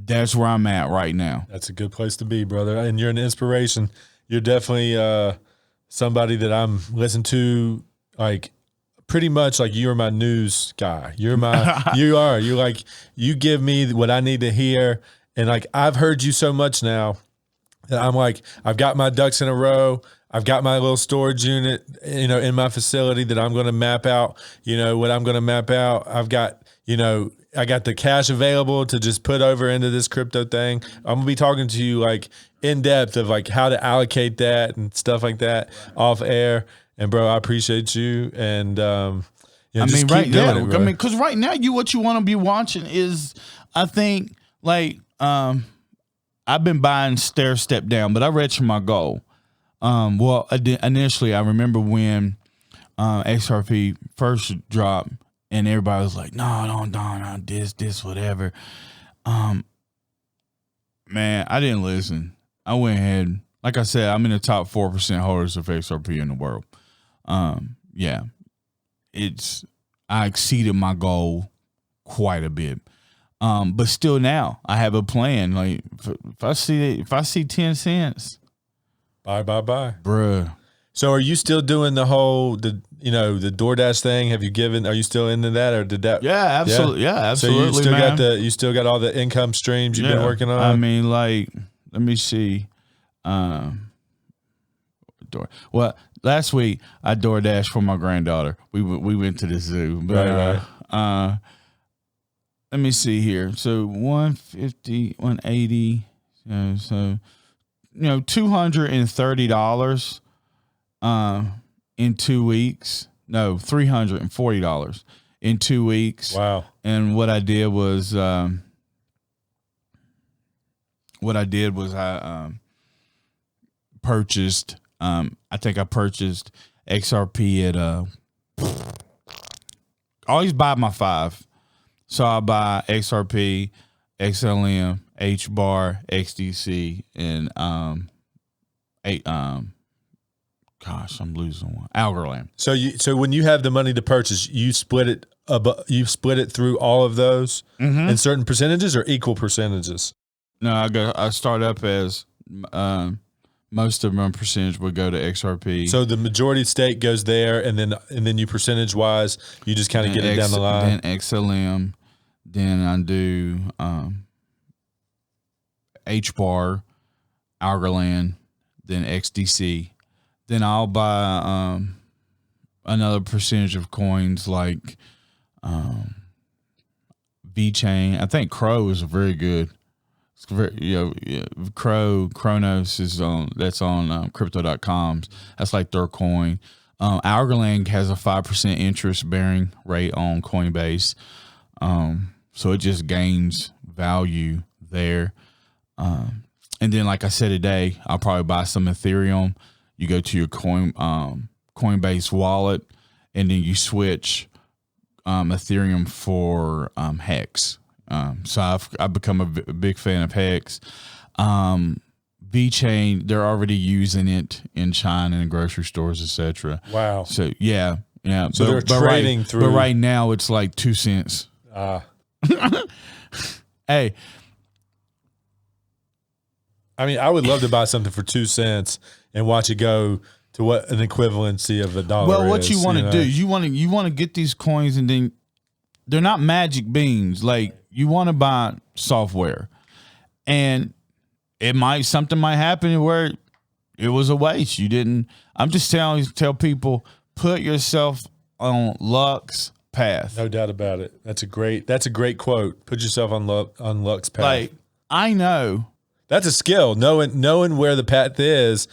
That's where I'm at right now. That's a good place to be, brother. And you're an inspiration. You're definitely somebody that I'm listening to, like pretty much like you're my news guy. You're like, you give me what I need to hear. And like, I've heard you so much now that I'm like, I've got my ducks in a row. I've got my little storage unit, in my facility that I'm going to map out, what I'm going to map out. I've got, I got the cash available to just put over into this crypto thing. I'm going to be talking to you like in depth of like how to allocate that and stuff like that off air. And bro, I appreciate you. And, just keep doing it, bro. Because right now, what you want to be watching is, I think, like, I've been buying stair step down, but I reached my goal. Initially, I remember when XRP first dropped, and everybody was like, no, this, whatever. Man, I didn't listen. I went ahead. Like I said, I'm in the top 4% holders of XRP in the world. I exceeded my goal quite a bit. But still now I have a plan. Like if I see 10 cents, bye, bruh. So are you still doing the DoorDash thing? Are you still into that, or did that? Yeah, absolutely. Yeah, absolutely. So you still got all the income streams you've been working on? I mean, like, let me see. Last week I DoorDash for my granddaughter. We went to the zoo. But, right. Let me see here. So 150, 180. So $230 in 2 weeks. No, $340 in 2 weeks. Wow. And what I did was I purchased I purchased XRP at I always buy my 5. So I buy XRP, XLM, HBAR, XDC, and I'm losing one. Algorand. So when you have the money to purchase, you split it through all of those in certain percentages or equal percentages? No, I start up as most of my percentage would go to XRP. So the majority stake goes there, and then you percentage wise, you just kind of get it down the line. Then XLM, then I do HBAR, Algorand, then XDC. Then I'll buy another percentage of coins like VeChain. I think Crow is very good. It's very, Kronos is on crypto.com. That's like their coin. Algorand has a 5% interest bearing rate on Coinbase. So it just gains value there. And then, like I said today, I'll probably buy some Ethereum. You go to your Coinbase wallet, and then you switch Ethereum for Hex. So I've become a big fan of Hex. VeChain, they're already using it in China and grocery stores, etc. Wow. So yeah. So they're trading through. But right now it's like 2 cents. Hey. I mean, I would love to buy something for 2 cents and watch it go to what an equivalency of $1 Well, is. what you want to do, you want to get these coins, and then they're not magic beans. Like, you want to buy software, and something might happen where it was a waste. You didn't. I'm just tell people, put yourself on luck's path. No doubt about it. That's a great quote. Put yourself on luck's path. Like, I know. That's a skill. Knowing where the path is,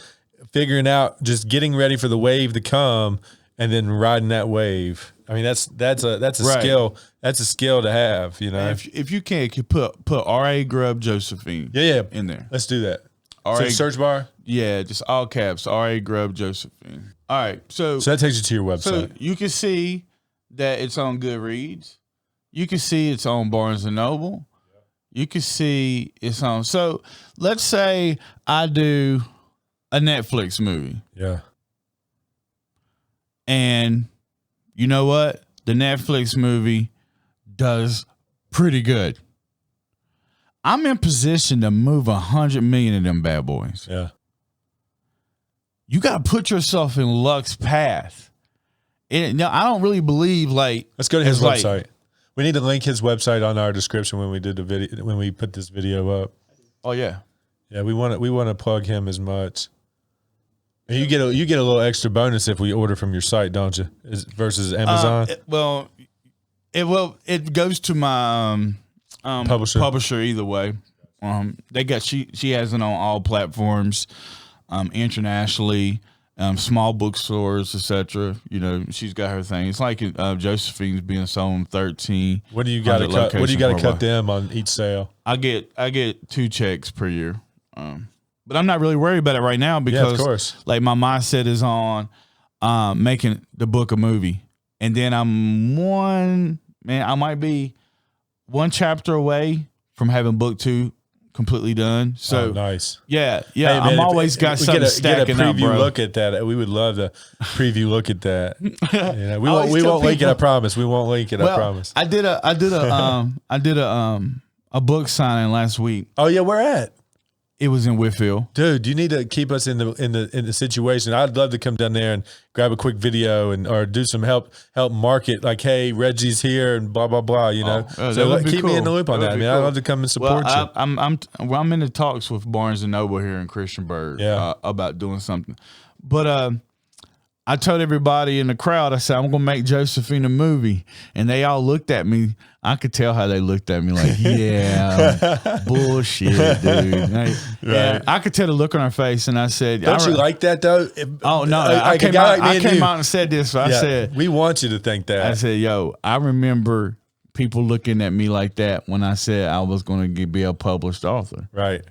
figuring out, just getting ready for the wave to come, and then riding that wave. I mean, that's a right. skill. That's a skill to have. If you can, put R.A. Grubbs Josephine. Yeah, in there. Let's do that. So search bar. Yeah, just all caps. R.A. Grubbs Josephine. All right, so that takes you to your website. So you can see that it's on Goodreads. You can see it's on Barnes and Noble. You can see it's on. So let's say I do a Netflix movie. Yeah. And you know what? The Netflix movie does pretty good. I'm in position to move 100 million of them bad boys. Yeah. You got to put yourself in luck's path. I don't really believe like. Let's go to his website. We need to link his website on our description when we did the video, when we put this video up. Oh yeah. Yeah, we want to plug him as much. And you get a little extra bonus if we order from your site, don't you? Versus Amazon. It goes to my publisher either way. She has it on all platforms, internationally, small bookstores, etc. You know, she's got her thing. It's like Josephine's being sold on 13. What do you got to cut? What do you got to cut them on each sale? I get 2 checks per year. But I'm not really worried about it right now because, of course, like my mindset is on making the book a movie, and then I might be 1 chapter away from having book 2 completely done. So nice, yeah. Hey, man, I'm always got something stacking get a preview up, bro. look at that. We would love to preview look at that. We won't link it. I promise. We won't link it. I promise. I did a book signing last week. Oh yeah, where at? It was in Whitfield. Dude, you need to keep us in the situation. I'd love to come down there and grab a quick video or do some help market. Like, hey, Reggie's here and blah blah blah. You know, so keep me in the loop on that. I mean, I'd love to come and support you. I'm in the talks with Barnes and Noble here in Christiansburg about doing something. But I told everybody in the crowd, I said, I'm going to make Josephine a movie. And they all looked at me. I could tell how they looked at me like, yeah, bullshit, dude. Yeah, I could tell the look on her face. And I said, don't you like that, though? Oh, no. I came out and said this. So I said, we want you to think that. I said, yo, I remember people looking at me like that when I said I was going to be a published author. Right.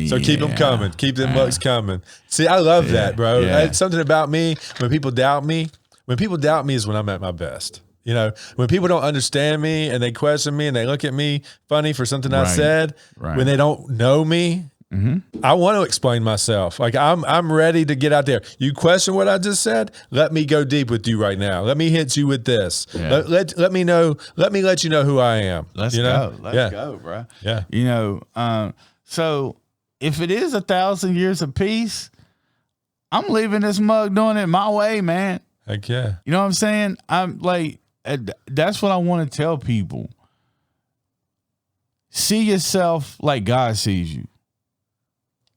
So keep them coming. Keep them looks coming. See, I love that, bro. It's something about me. When people doubt me is when I'm at my best. You know, when people don't understand me and they question me and they look at me funny for something I said, when they don't know me, I want to explain myself. Like I'm ready to get out there. You question what I just said? Let me go deep with you right now. Let me hit you with this. Yeah. Let me know. Let me let you know who I am. Let's go. Let's go, bro. Yeah. You know, so if it is 1,000 years of peace, I'm leaving this mug doing it my way, man. Heck yeah. You know what I'm saying? I'm like, that's what I want to tell people. See yourself like God sees you.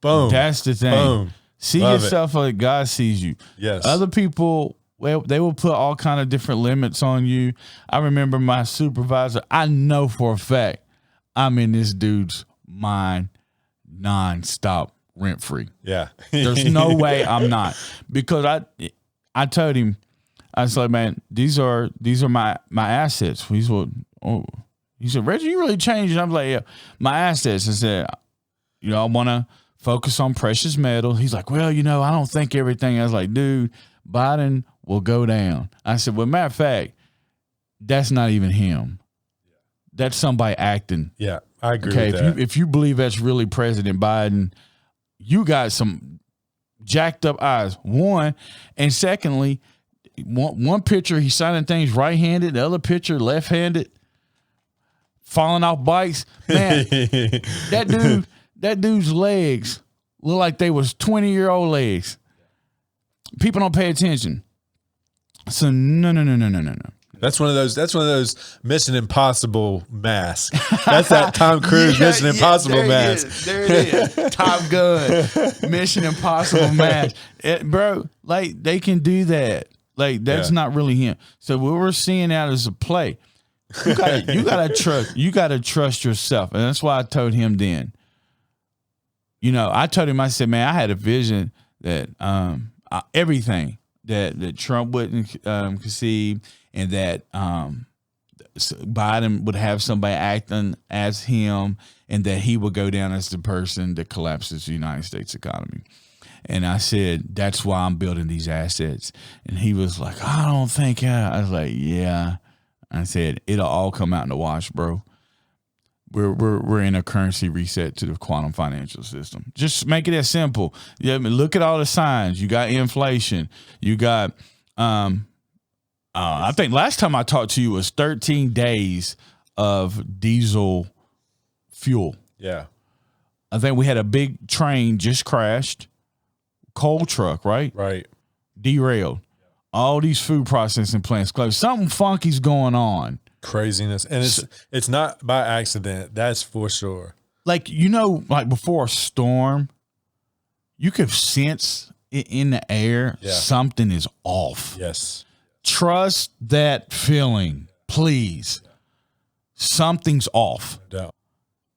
Boom. That's the thing. Boom. See yourself like God sees you. Yes. Other people, well, they will put all kind of different limits on you. I remember my supervisor. I know for a fact I'm in this dude's mind nonstop, rent free. Yeah. There's no way I'm not, because I told him, I was like, man, these are my assets. He said, Reggie, you really changed. And I'm like, yeah, my assets. I said, you know, I want to focus on precious metal. He's like, well, you know, I don't think everything. I was like, dude, Biden will go down. I said, well, matter of fact, that's not even him. That's somebody acting. Yeah, I agree with that. If you believe that's really President Biden, you got some jacked up eyes. One, and secondly, one picture he's signing things right-handed, the other picture left-handed, falling off bikes. Man, that dude's legs look like they was 20-year-old legs. People don't pay attention. So no. That's one of those Mission Impossible masks. That's that Tom Cruise Mission Impossible mask. There it is. Top Gun Mission Impossible mask. Bro, like they can do that. Like that's not really him. So what we're seeing out is a play. You gotta trust yourself. And that's why I told him then. You know, I told him, I said, man, I had a vision that everything that Trump wouldn't conceive, and that Biden would have somebody acting as him, and that he would go down as the person that collapses the United States economy. And I said, that's why I'm building these assets. And he was like, I don't think. I was like, yeah. I said, it'll all come out in the wash, bro. We're in a currency reset to the quantum financial system. Just make it as simple. Yeah, I mean, look at all the signs. You got inflation. You got, I think last time I talked to you was 13 days of diesel fuel. Yeah. I think we had a big train just crashed. Coal truck, right? Right. Derailed. All these food processing plants closed. Something funky's going on. Craziness. And it's not by accident. That's for sure. Like, like before a storm, you could sense it in the air. Yeah. Something is off. Yes. Trust that feeling, please. Something's off. No doubt.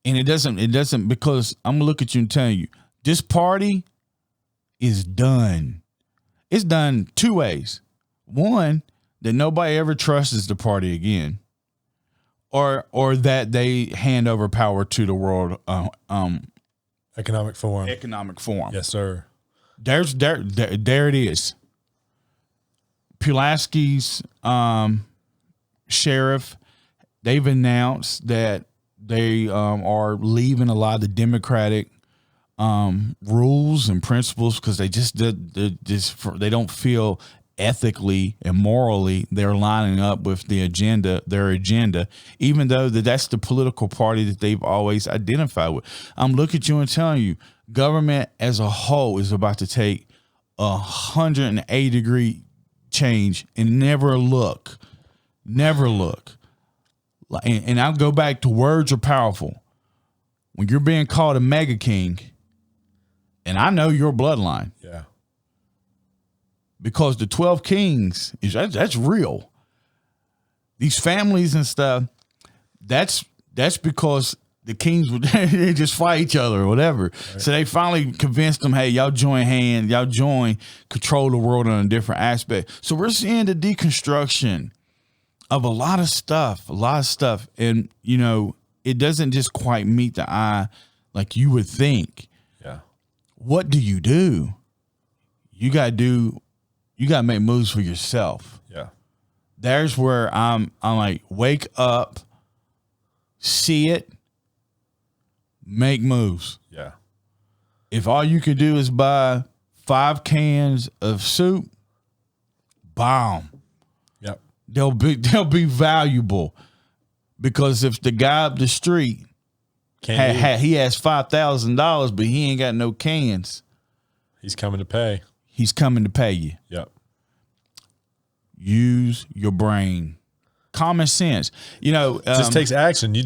And it doesn't, because I'm gonna look at you and tell you, this party is done. It's done two ways. One, that nobody ever trusts the party again. Or that they hand over power to the World Economic Forum. Yes, sir. There it is. Pulaski's sheriff, they've announced that they are leaving a lot of the Democratic rules and principles because they don't feel ethically and morally they're lining up with their agenda, even though that's the political party that they've always identified with. I'm looking at you and telling you, government as a whole is about to take 180-degree change and never look. And I'll go back to words are powerful. When you're being called a mega king, and I know your bloodline. Yeah. Because the 12 kings, that's real. These families and stuff, that's because the kings would they just fight each other or whatever. Right. So they finally convinced them, hey, y'all join hands, control the world on a different aspect. So we're seeing the deconstruction of a lot of stuff. And, it doesn't just quite meet the eye like you would think. Yeah. What do? You got to make moves for yourself. Yeah. There's where I'm like, wake up, see it, make moves. Yeah. If all you could do is buy 5 cans of soup, bomb. Yep. They'll be valuable, because if the guy up the street he has $5,000, but he ain't got no cans, he's coming to pay. He's coming to pay you. Yep. Use your brain, common sense. Just takes action. You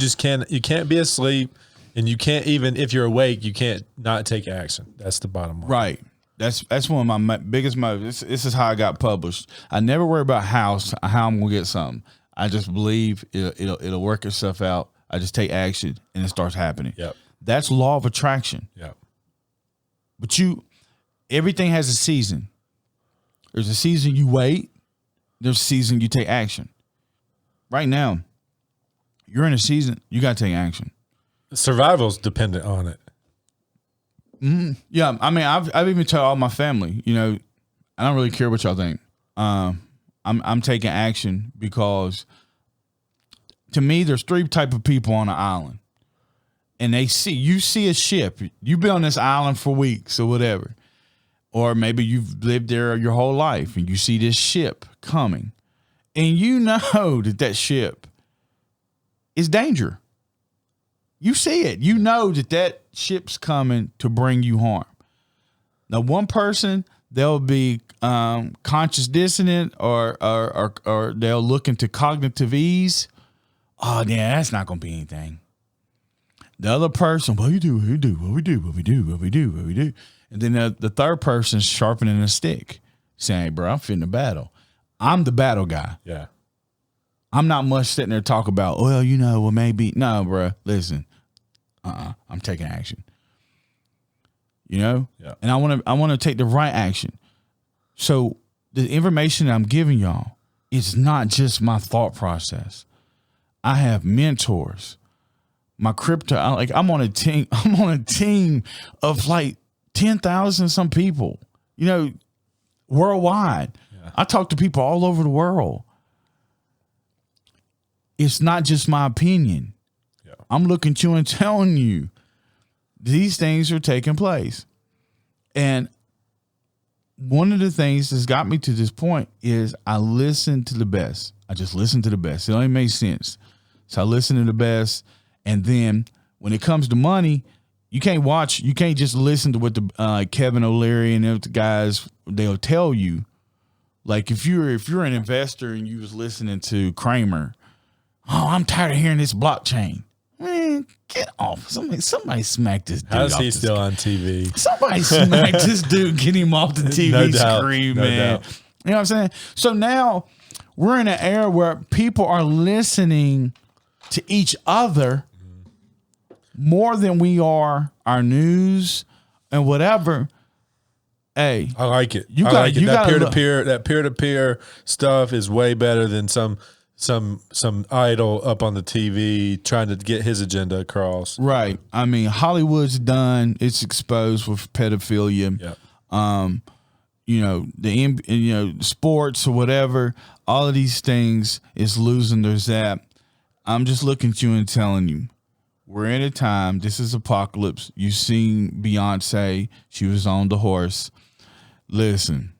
can't be asleep, and you can't, even if you're awake, you can't not take action. That's the bottom line. Right. That's one of my biggest motives. This is how I got published. I never worry about how I'm gonna get something. I just believe it'll work itself out. I just take action and it starts happening. Yep. That's law of attraction. Yep. But everything has a season. There's a season you wait. There's a season you take action. Right now, you're in a season you got to take action. Survival's dependent on it. Mm-hmm. Yeah, I mean, I've even told all my family, I don't really care what y'all think. I'm taking action because, to me, there's 3 type of people on an island, and you see a ship. You've been on this island for weeks or whatever, or maybe you've lived there your whole life, and you see this ship coming, and you know that ship is danger. You see it. You know that ship's coming to bring you harm. Now, one person, they'll be conscious dissonant, or they'll look into cognitive ease. Oh, yeah, that's not going to be anything. The other person, what we do. And then the third person's sharpening a stick, saying, hey, bro, I'm fitting the battle. I'm the battle guy. Yeah. I'm not much sitting there talk about, maybe. No, bro, listen. I'm taking action. Yeah. And I want to take the right action. So the information that I'm giving y'all is not just my thought process. I have mentors. My crypto, I'm on a team. I'm on a team of like 10,000 some people, worldwide. Yeah. I talk to people all over the world. It's not just my opinion. Yeah. I'm looking at you and telling you these things are taking place. And one of the things that's got me to this point is I listen to the best. I just listen to the best. It only makes sense. So I listen to the best. And then when it comes to money, you can't just listen to what the Kevin O'Leary and the guys, they'll tell you. Like if you're an investor and you was listening to Kramer, Oh, I'm tired of hearing this blockchain. Man, get off. Somebody smack this dude. How's off he this still on TV? Somebody smack this dude, get him off the TV No doubt, screen, no man. doubt. You know what I'm saying? So now we're in an era where people are listening to each other more than we are our news and whatever. Hey, I like it. You I got like it. you That got peer to peer stuff is way better than some idol up on the TV trying to get his agenda across. right. I mean, Hollywood's done. It's exposed with pedophilia. Yeah. You know, sports or whatever, all of these things is losing their zap. I'm just looking at you and telling you, we're in a time, this is apocalypse. You've seen Beyonce, she was on the horse. Listen,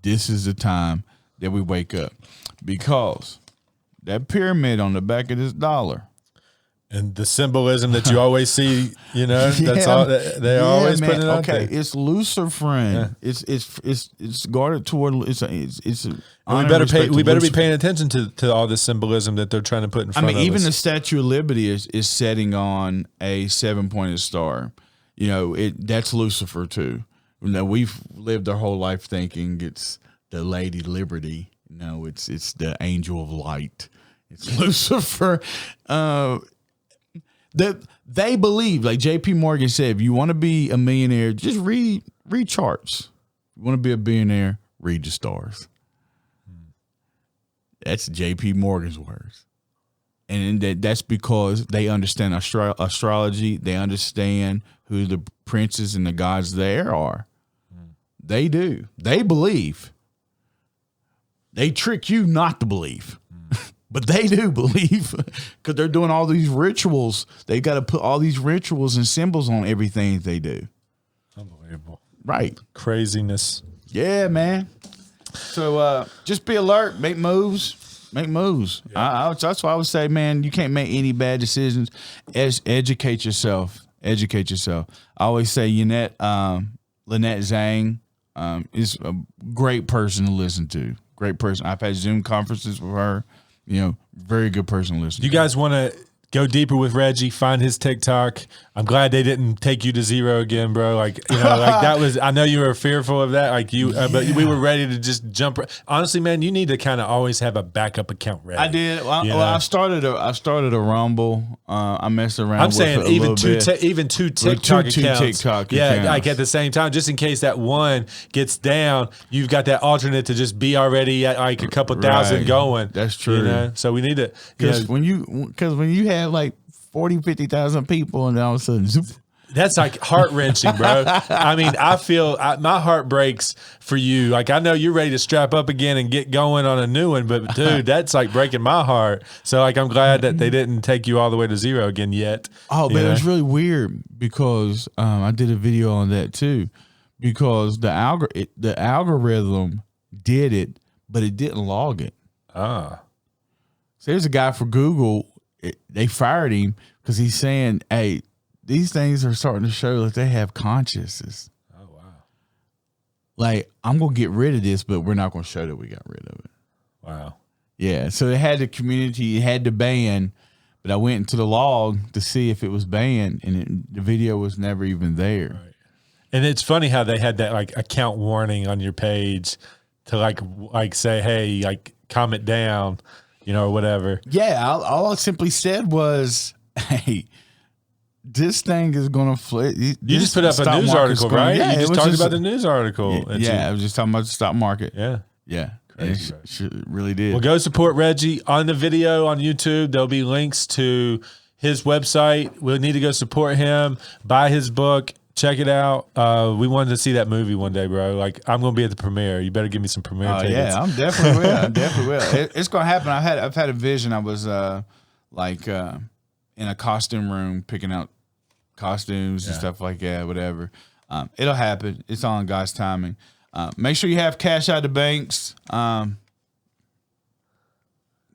this is the time that we wake up, because that pyramid on the back of this dollar, And the symbolism that you always see, that's all they're always putting it out there. It's Luciferin. Yeah. It's guarded toward. It's We better be paying attention to all this symbolism that they're trying to put in front of us. Even the Statue of Liberty is setting on a 7-pointed star. You know, that's Lucifer too. Now, we've lived our whole life thinking it's the Lady Liberty. No, it's the angel of light. It's Lucifer. They believe, like J.P. Morgan said, if you want to be a millionaire, just read charts. If you want to be a billionaire, read the stars. That's J.P. Morgan's words. And that's because they understand astrology. They understand who the princes and the gods there are. They do. They believe. They trick you not to believe. But they do believe, because they're doing all these rituals. They got to put all these rituals and symbols on everything they do. Unbelievable. Right. Craziness. Yeah, man. So just be alert. Make moves. Make moves. Yeah. That's why I would say, man, you can't make any bad decisions. Educate yourself. Educate yourself. I always say Lynette Zhang is a great person to listen to. Great person. I've had Zoom conferences with her. Very good person to listen to. You guys want to go deeper with Reggie, find his TikTok. I'm glad they didn't take you to zero again, bro. Like that was, I know you were fearful of that. But we were ready to just jump. Honestly, man, you need to kind of always have a backup account ready. I did. I started a Rumble. I messed around. I'm saying even two TikTok accounts. TikTok yeah, accounts. like at the same time, just in case that one gets down, you've got that alternate to just be already at like a couple thousand going. That's true. So we need to, because when you have like 40, 50,000 people, and then all of a sudden, zoop. That's like heart wrenching, bro. I mean, I feel my heart breaks for you. Like, I know you're ready to strap up again and get going on a new one, but dude, that's like breaking my heart. So, like, I'm glad that they didn't take you all the way to zero again yet. Oh, man, it's really weird because I did a video on that too, because the algorithm did it, but it didn't log it. So there's a guy for Google. They fired him because he's saying, hey, these things are starting to show that they have consciousness. Oh, wow. Like, I'm going to get rid of this, but we're not going to show that we got rid of it. Wow. Yeah. So it had the community, it had to ban, but I went into the log to see if it was banned, and the video was never even there. Right. And it's funny how they had that like account warning on your page to like say, hey, like comment down, or whatever. Yeah. All I simply said was, hey, this thing is going to flip. You just put up a news article, right? Yeah, you just talked about the news article. Yeah, I was just talking about the stock market. Yeah. Yeah. Crazy, It really did. Well, go support Reggie on the video on YouTube. There'll be links to his website. We'll need to go support him, buy his book, check it out. We wanted to see that movie one day, bro. Like, I'm going to be at the premiere. You better give me some premiere tickets. Yeah, I'm definitely will. I definitely will. It's going to happen. I've had a vision. I was in a costume room picking out costumes and stuff like that, whatever. It'll happen. It's on God's timing. Make sure you have cash out of the banks.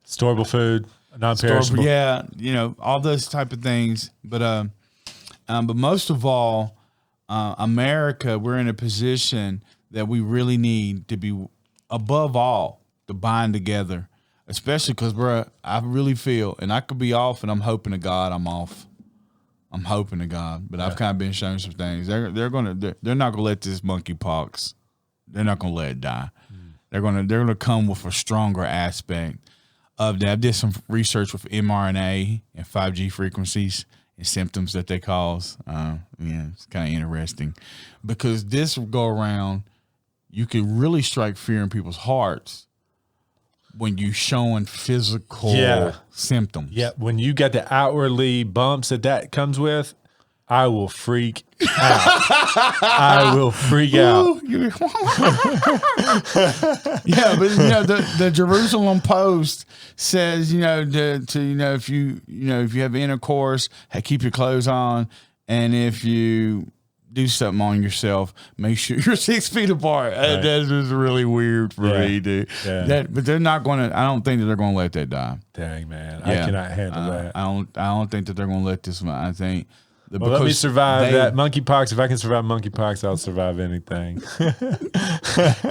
Storable food, non-perishable. Yeah, all those type of things. But most of all, America, we're in a position that we really need to be, above all, to bind together. especially because, bro, I really feel, and I could be off, and I'm hoping to God I'm off. I'm hoping to God, but I've kind of been shown some things. They're not gonna let this monkeypox. They're not gonna let it die. They're gonna come with a stronger aspect of that. I did some research with mRNA and 5G frequencies and symptoms that they cause. It's kind of interesting because this go around, you could really strike fear in people's hearts when you showing physical symptoms. Yeah, when you got the outwardly bumps that comes with, I will freak out. I will freak out. Yeah, but the Jerusalem Post says if you have intercourse, keep your clothes on, and if you do something on yourself, make sure you're 6 feet apart. Right. That is really weird for me, dude. Yeah. But they're not going to. I don't think that they're going to let that die. Dang, man, I cannot handle that. I don't think that they're going to let this one. I think. Well, let me survive that monkeypox. If I can survive monkeypox, I'll survive anything.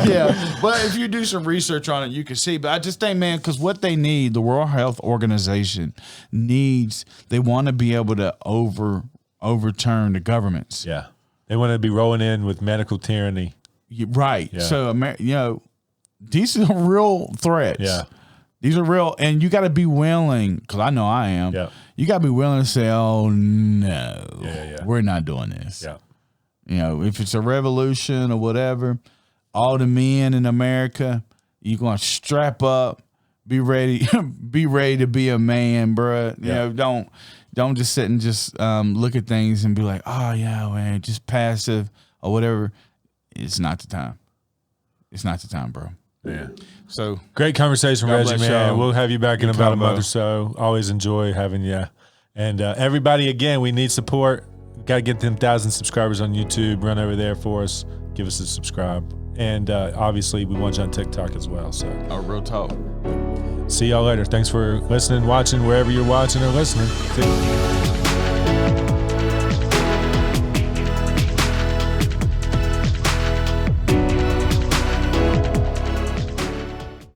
Yeah, but if you do some research on it, you can see. But I just think, man, because what they need, the World Health Organization needs, they want to be able to overturn the governments. Yeah, they want to be rolling in with medical tyranny. Right. Yeah. So, these are real threats. Yeah. These are real, and you got to be willing, because I know I am. Yeah. You got to be willing to say, "Oh no, we're not doing this." Yeah. If it's a revolution or whatever, all the men in America, you're gonna strap up, be ready, be ready to be a man, bro. Don't just sit and just look at things and be like, "Oh yeah, man, just passive or whatever." It's not the time. It's not the time, bro. Yeah. So great conversation, Reggie, man. We'll have you back in about a month or so. Always enjoy having you. And everybody, again, we need support. Got to get them 1,000 subscribers on YouTube. Run over there for us. Give us a subscribe. And obviously, we want you on TikTok as well. So, real talk. See y'all later. Thanks for listening, watching, wherever you're watching or listening. See you.